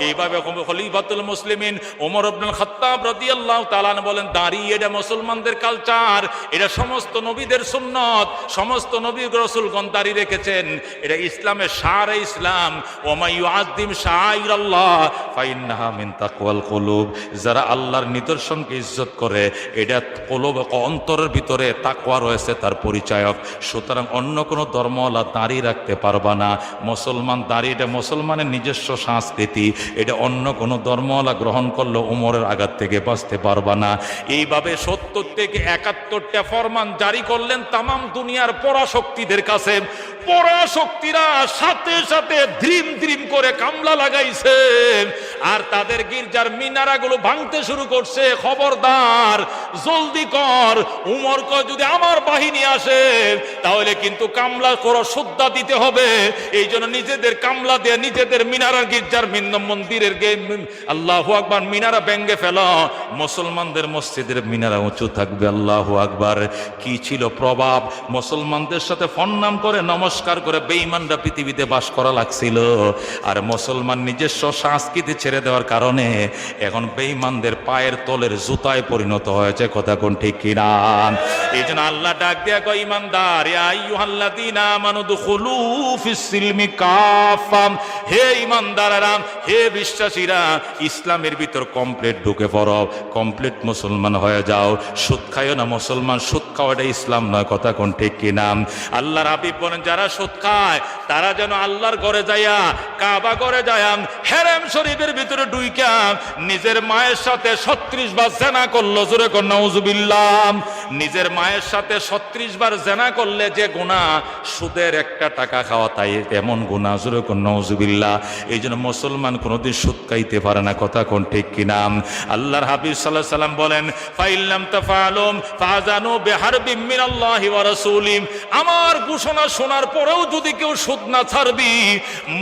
এইভাবে খলিফাতুল মুসলিমিন ওমর ইবনুল খাত্তাব রাদিয়াল্লাহু তাআলা বলেন, দাঁড়িয়ে এটা মুসলমানদের কালচার, এটা সমস্ত নবীদের সুন্নত, সমস্ত নবী রাসূলগণ দাঁড়িয়ে রেখেছেন, এটা ইসলামের শারে ইসলাম। ওয়া মা ইউআযযিম শাআ শাআইরাল্লাহ ফাইন্নাহা মিন তাকওয়াল কুলুব। যারা আল্লাহর নিদর্শনকে ইজ্জত করে, এটা কলব অন্তরের ভিতরে তাকওয়া রয়েছে তার পরিচায়ক। সুতরাং অন্য কোনো ধর্মওয়ালা দাঁড়ি রাখতে পারবা না। মুসলমান দাঁড়ি, এটা মুসলমানের নিজস্ব সংস্কৃতি, এটা অন্য কোনো ধর্মওয়ালা গ্রহণ করলে উমরের আঘাত থেকে বাঁচতে পারবা না। এইভাবে 70 থেকে 71টা ফরমান জারি করলেন তামাম দুনিয়ার পরাশক্তিদের কাছে। পরাশক্তিরা সাথে সাথে ধ্রিম ধ্রিম করে কামলা লাগাইছে আর তাদের গির্জার মিনারাগুলো ভাঙতে শুরু করছে। খবরদার, জলদি কর, উমর কয় যদি আমার বাহিনী আসে তাহলে কিন্তু কামলা করো, শ্রদ্ধা দিতে হবে। এই জন্য নিজেদের কামলা দিয়ে নিজেদের মিনারা, গির্জার মন্দিরের আল্লাহু আকবার মিনারা ভেঙ্গে ফেল, মুসলমানদের মসজিদের মিনারা উঁচু থাকবে। আল্লাহু আকবার। কি ছিল প্রভাব! মুসলমানদের সাথে ফন্নাম করে নমস্কার করে বেঈমানরা পৃথিবীতে বাস করা লাগছিল। আর মুসলমান নিজস্ব সংস্কৃতি ছেড়ে দেওয়ার কারণে এখন বেঈমানদের পায়ের তলের জুতায় পরিণত হয়েছে। কথা কোন ঠিক কিনা? এই জন্য আল্লাহ ডাক দিয়া কয়, ঈমানদার, ইয়া আইয়ুহাল্লাযীনা আমানু দুখুলু ফিস সিলমি কাফা, হে ঈমানদাররা, হে বিশ্বাসীরা, ইসলামের ভিতর কমপ্লিট ঢুকে পড়ো, কমপ্লিট মুসলমান হয়ে যাও। সুদ খায়ও না মুসলমান, সুদ খাওয়াটা ইসলাম নয়। কথা কোন ঠিক কিনা? আল্লাহর হাবিব বলেন, যারা সুদ খায় তারা যেন আল্লাহর ঘরে যাইয়া, কাবা ঘরে যাইয়া, হেরেম শরীফের ভিতরে ঢুইকা নিজের মায়ের সাথে 36 বার জেনা করলো। জোরে কোন নাউজুবিল্লাহ। নিজের মায়ের সাথে 36 বার জেনা করলে যে গুনাহ, সুদের একটা টাকা খাওয়া তাই এমন গুনাহ। জোরে কোন নাউজুবিল্লাহ। এই জন্য মুসলমান কোনোদিন সুদ খাইতে পারে না। কথা কোন ঠিক কিনা? আল্লাহর হাবিব সাল্লাল্লাহু আলাইহি সাল্লাম বলেন, ফাইল্লাম তাফআলুম ফাযানু বিহারবিম মিনাল্লাহি ওয়া রাসূলিহি, আমার ঘোষণা শোনার পরেও যদি কেউ সুদ না ছাড়বি,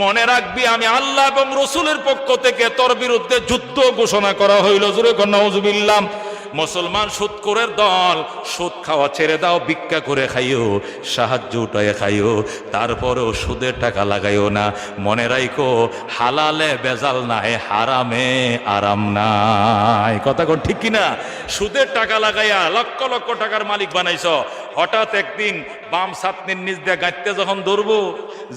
মনে রাখবি আমি আল্লাহ এবং রাসূলের পক্ষ থেকে তোর বিরুদ্ধে যুদ্ধ ঘোষণা করা হইল। জোরে কোন নাউজুবিল্লাহ। মুসলমান সুদখোরের দল, সুদ খাওয়া ছেড়ে দাও, ভিক্ষা করে খাইও, সাহায্য উঠায় খাইও, তারপরেও সুদের টাকা লাগাইও না। মনে রাখো, হালালে বেজাল নাই, হারামে আরাম নাই। কথা কোন ঠিক কিনা? সুদের টাকা লাগাইয়া লক্ষ লক্ষ টাকার মালিক বানাইছ, হঠাৎ একদিন বাম ছাতনির নিচ দিয়ে গাঁটতে যখন ধরবো,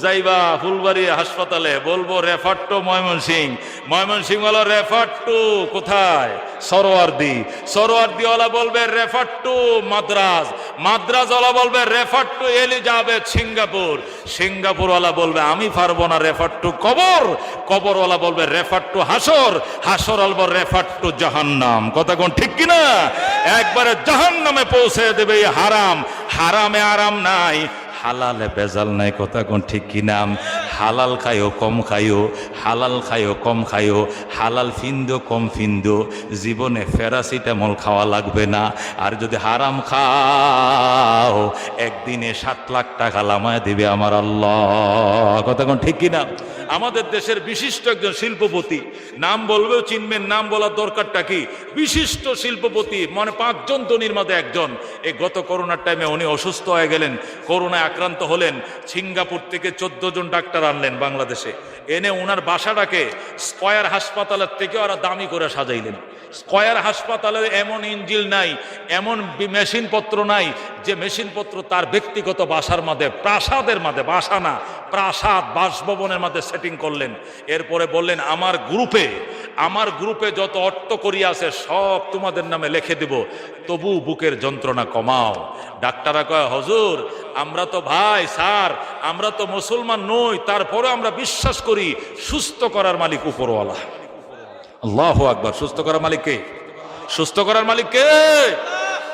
যাইবা ফুলবাড়ি হাসপাতালে, বলবো রেফার টু ময়মনসিং, ময়মনসিং ওয়ালা রেফার টু কোথায়? সরোয়ার্দি, সরোয়ার্দিওয়ালা বলবে রেফার টু মাদ্রাজ, মাদ্রাজওয়ালা বলবে রেফার টু এলিজাবেথ সিঙ্গাপুর, সিঙ্গাপুরওয়ালা বলবে আমি পারবো না, রেফার টু কবর, কবরওয়ালা বলবে রেফার টু হাসর, হাসরওয়ালা বলবে রেফার টু জাহান্নাম। কথা কোন ঠিক কিনা? একবারে জাহান্নামে পৌঁছে দেবে। হারাম, হারামে আরাম নাই, হালালে বেজাল নাই। কথা কোন ঠিক কিনা? হালাল খাইও কম খাইও, হালাল খাইও কম খাইও, হালাল ফিন্দো কম ফিন্দো, জীবনে প্যারাসিটামল খাওয়া লাগবে না। আর যদি হারাম খাও, একদিনে 7 লাখ টাকা লামায় দিবে আমার আল্লাহ। কথা কোন ঠিক কিনা? আমাদের দেশের বিশিষ্ট একজন শিল্পপতি, নাম বলবেও চিনবেন, নাম বলার দরকারটা কি? বিশিষ্ট শিল্পপতি, মানে 5 জন ধনীর মধ্যে একজন। এই গত করোনার টাইমে উনি অসুস্থ হয়ে গেলেন, করোনায় আক্রান্ত হলেন। সিঙ্গাপুর থেকে 14 জন ডাক্তার আনলেন বাংলাদেশে, এনে ওনার বাসাটাকে স্কয়ার হাসপাতালের থেকে ওরা দামি করে সাজাইলেন। স্কয়ার হাসপাতালে এমন ইঞ্জিল নাই, এমন মেশিনপত্র নাই যে মেশিনপত্র তার ব্যক্তিগত বাসার মধ্যে, প্রাসাদের মধ্যে, বাসা না প্রাসাদ, বাসভবনের মধ্যে সেটিং করলেন। এরপরে বললেন, আমার গ্রুপে যত অর্থ করি আছে সব তোমাদের নামে লিখে দেব, তবু বুকের যন্ত্রণা কমাও। ডাক্তাররা কয়, হুজুর আমরা তো ভাই, স্যার আমরা তো মুসলমান নই, তারপরে আমরা বিশ্বাস করি সুস্থ করার মালিক উপরওয়ালা। আল্লাহু আকবার। সুস্থ করার মালিক কে? সুস্থ করার মালিক কে?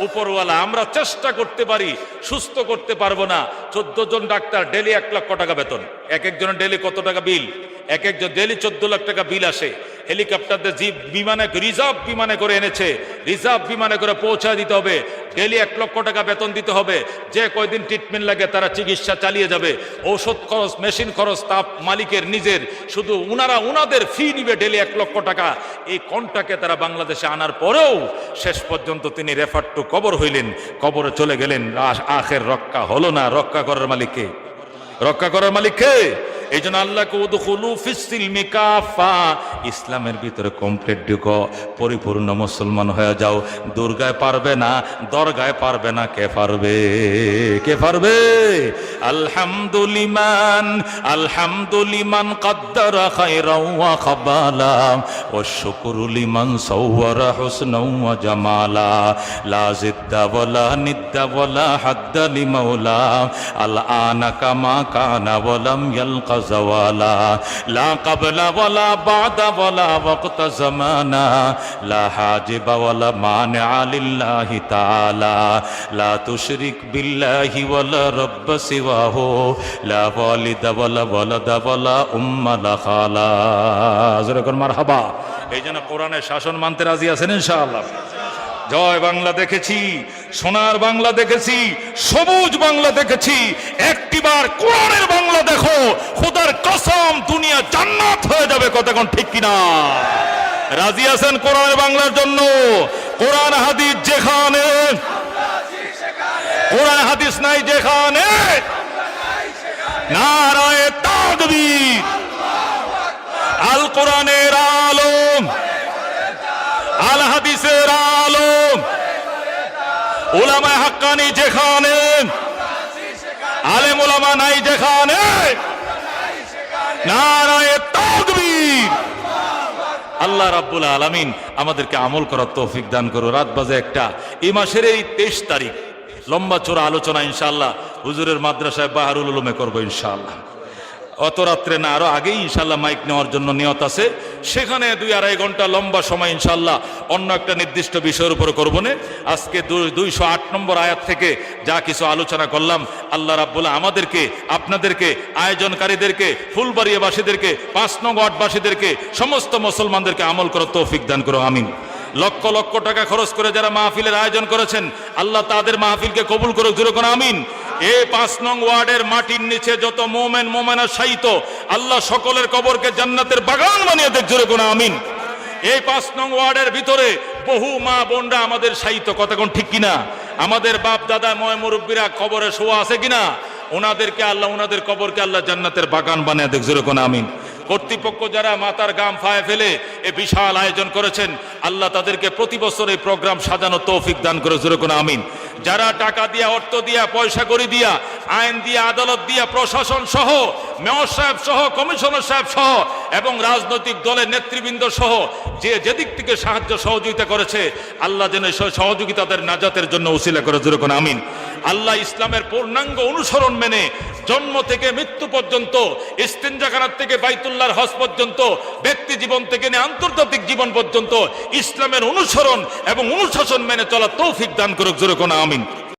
উপরওয়ালা। আমরা চেষ্টা করতে পারি, সুস্থ করতে পারবো না। 14 জন ডাক্তার, ডেলি 1 লক্ষ টাকা বেতন, এক একজনের ডেলি কত টাকা বিল? এক একজন ডেলি 14 লাখ টাকা বিল আসে। হেলিকপ্টার দিয়ে বিমানে, রিজার্ভ বিমানে করে এনেছে, রিজার্ভ বিমানে করে পৌঁছায় দিতে হবে। ডেলি 1 লক্ষ টাকা বেতন দিতে হবে। যে কয়দিন ট্রিটমেন্ট লাগে তারা চিকিৎসা চালিয়ে যাবে। ঔষধ খরচ, মেশিন খরচ তাপ মালিকের নিজের, শুধু উনাদের ফি নিবে ডেলি 1 লক্ষ টাকা। এই কন্টাকে তারা বাংলাদেশে আনার পরেও শেষ পর্যন্ত তিনি রেফার টু কবর হইলেন, কবরে চলে গেলেন। আখের রক্ষা হলো না। রক্ষা করার মালিককে, রক্ষা করার মালিককে। এই জন্য আল্লাহকে উদখুলু ফিস সিলমি কাফা, ইসলামের ভিতরে কমপ্লিট ঢুকো, পরিপূর্ণ মুসলমান হয়ে যাও। দুর্গায় পারবে না, দরগায় পারবে না, কে পারবে? কে পারবে? আলহামদুলিমান কদ্দারা খায়রাও ওয়া খাবালা ওয়া শুকরু লিমান সাওয়ারা হুসনাও ওয়া জামালা লা জিদ্দা ওয়ালা নিদ্দা ওয়ালা হাদ্দা লিমাওলা আল আনা কামা কানা ওয়া লাম ইয়ালকা জাওয়ালা লা ক্বাবলা ওয়ালা বাদা ওয়ালা ওয়াক্তা জামানা লা হাজিবা ওয়ালা মানিআ লিল্লাহি তাআলা লা তুশরিক বিল্লাহি ওয়ালা রাব্ব সিওয়াহু লা ওয়ালিদা ওয়ালা ওয়ালাদা ওয়ালা উম্মা লা খালা। জোরে কোন মারহাবা। এই জন্য কোরআনের শাসন মানতে রাজি আছেন ইনশাআল্লাহ? জয় বাংলা দেখেছি, সোনার বাংলা দেখেছি, সবুজ বাংলা দেখেছি, একটিবার কোরআনের বাংলা দেখো, খোদার কসম দুনিয়া জান্নাত হয়ে যাবে। কতক্ষণ ঠিক কিনা? রাজি আছেন কোরআনের বাংলার জন্য? কোরআন হাদিস যেখানে, কোরআন হাদিস নাই যেখানে, নারায়ে তাকবীর। আল কোরআনের আলম, আল হাদিসের আলম, উলামায়ে হাক্কানি যেখানে, আলেম উলামা নাই যেখানে, নারায়ে তাকবীর। আল্লাহ রাব্বুল আলামিন আমাদেরকে আমল করার তৌফিক দান করো। রাত বাজে একটা, এই মাসের এই 23 তারিখ লম্বা চোরা আলোচনা ইনশাআল্লাহ হুজুরের মাদ্রাসায় বাহারুল উলুমে করবো ইনশাআল্লাহ। অত রাত্রে না, আরো আগেই ইনশাআল্লাহ মাইক নেওয়ার জন্য নিয়ত আছে। সেখানে 2-2.5 ঘন্টা লম্বা সময় ইনশাআল্লাহ অন্য একটা নির্দিষ্ট বিষয়ের উপর করবো না। আজকে 208 নম্বর আয়াত থেকে যা কিছু আলোচনা করলাম, আল্লাহ রাব্বুল আমাদেরকে, আপনাদেরকে, আয়োজনকারীদেরকে, ফুলবাড়িয়াবাসীদেরকে, 5 নং ওয়ার্ডবাসীদেরকে, সমস্ত মুসলমানদেরকে আমল করার তৌফিক দান করো, আমিন। লক্ষ লক্ষ টাকা খরচ করে যারা মাহফিলের আয়োজন করেছেন, আল্লাহ তাদের মাহফিলকে কবুল করুক, জোরে কোন আমিন। এই 5 নং ওয়ার্ডের মাটির নিচে যত মোমেন মোমেনা শায়িত, আল্লাহ সকলের কবরকে জান্নাতের বাগান বানিয়ে দেখ, জোরে কোন আমিন। এই 5 নং ওয়ার্ডের ভিতরে বহু মা বোনরা আমাদের শায়িত, কতক্ষণ ঠিক কিনা? আমাদের বাপ দাদা ময় মুরব্বীরা কবরে শোয়া আছে কিনা? ওনাদেরকে আল্লাহ, ওনাদের কবরকে আল্লাহ জান্নাতের বাগান বানিয়ে দেখ, জোরে কোন আমিন। কর্তৃপক্ষ যারা মাথার গাম ফায়ে ফেলে এই বিশাল আয়োজন করেছেন, আল্লাহ তাদেরকে প্রতি বছর এই প্রোগ্রাম সাজানো তৌফিক দান করে, জোরে কোন আমিন। যারা টাকা দিয়া, অর্থ দিয়া, পয়সা করি দিয়া, আইন দিয়া, আদালত দিয়া, প্রশাসন সহ, মেয়র সাহেব সহ, কমিশনার সাহেব সহ এবং রাজনৈতিক দলের নেতৃবৃন্দ সহ যে যেদিক থেকে সাহায্য সহযোগিতা করেছে, আল্লাহ যেন সহযোগিতা তাদের নাজাতের জন্য উসিলা করে, জোরে কোন আমিন। আল্লাহ ইসলামের পূর্ণাঙ্গ অনুসরণ মেনে জন্ম থেকে মৃত্যু পর্যন্ত, ইস্তিনজাখানার থেকে বাইতুল্লাহর হজ পর্যন্ত, ব্যক্তি জীবন থেকে নিয়ে আন্তর্জাতিক জীবন পর্যন্ত ইসলামের অনুসরণ এবং অনুশাসন মেনে চলা তৌফিক দান করুক, জোরে কোন আমিন।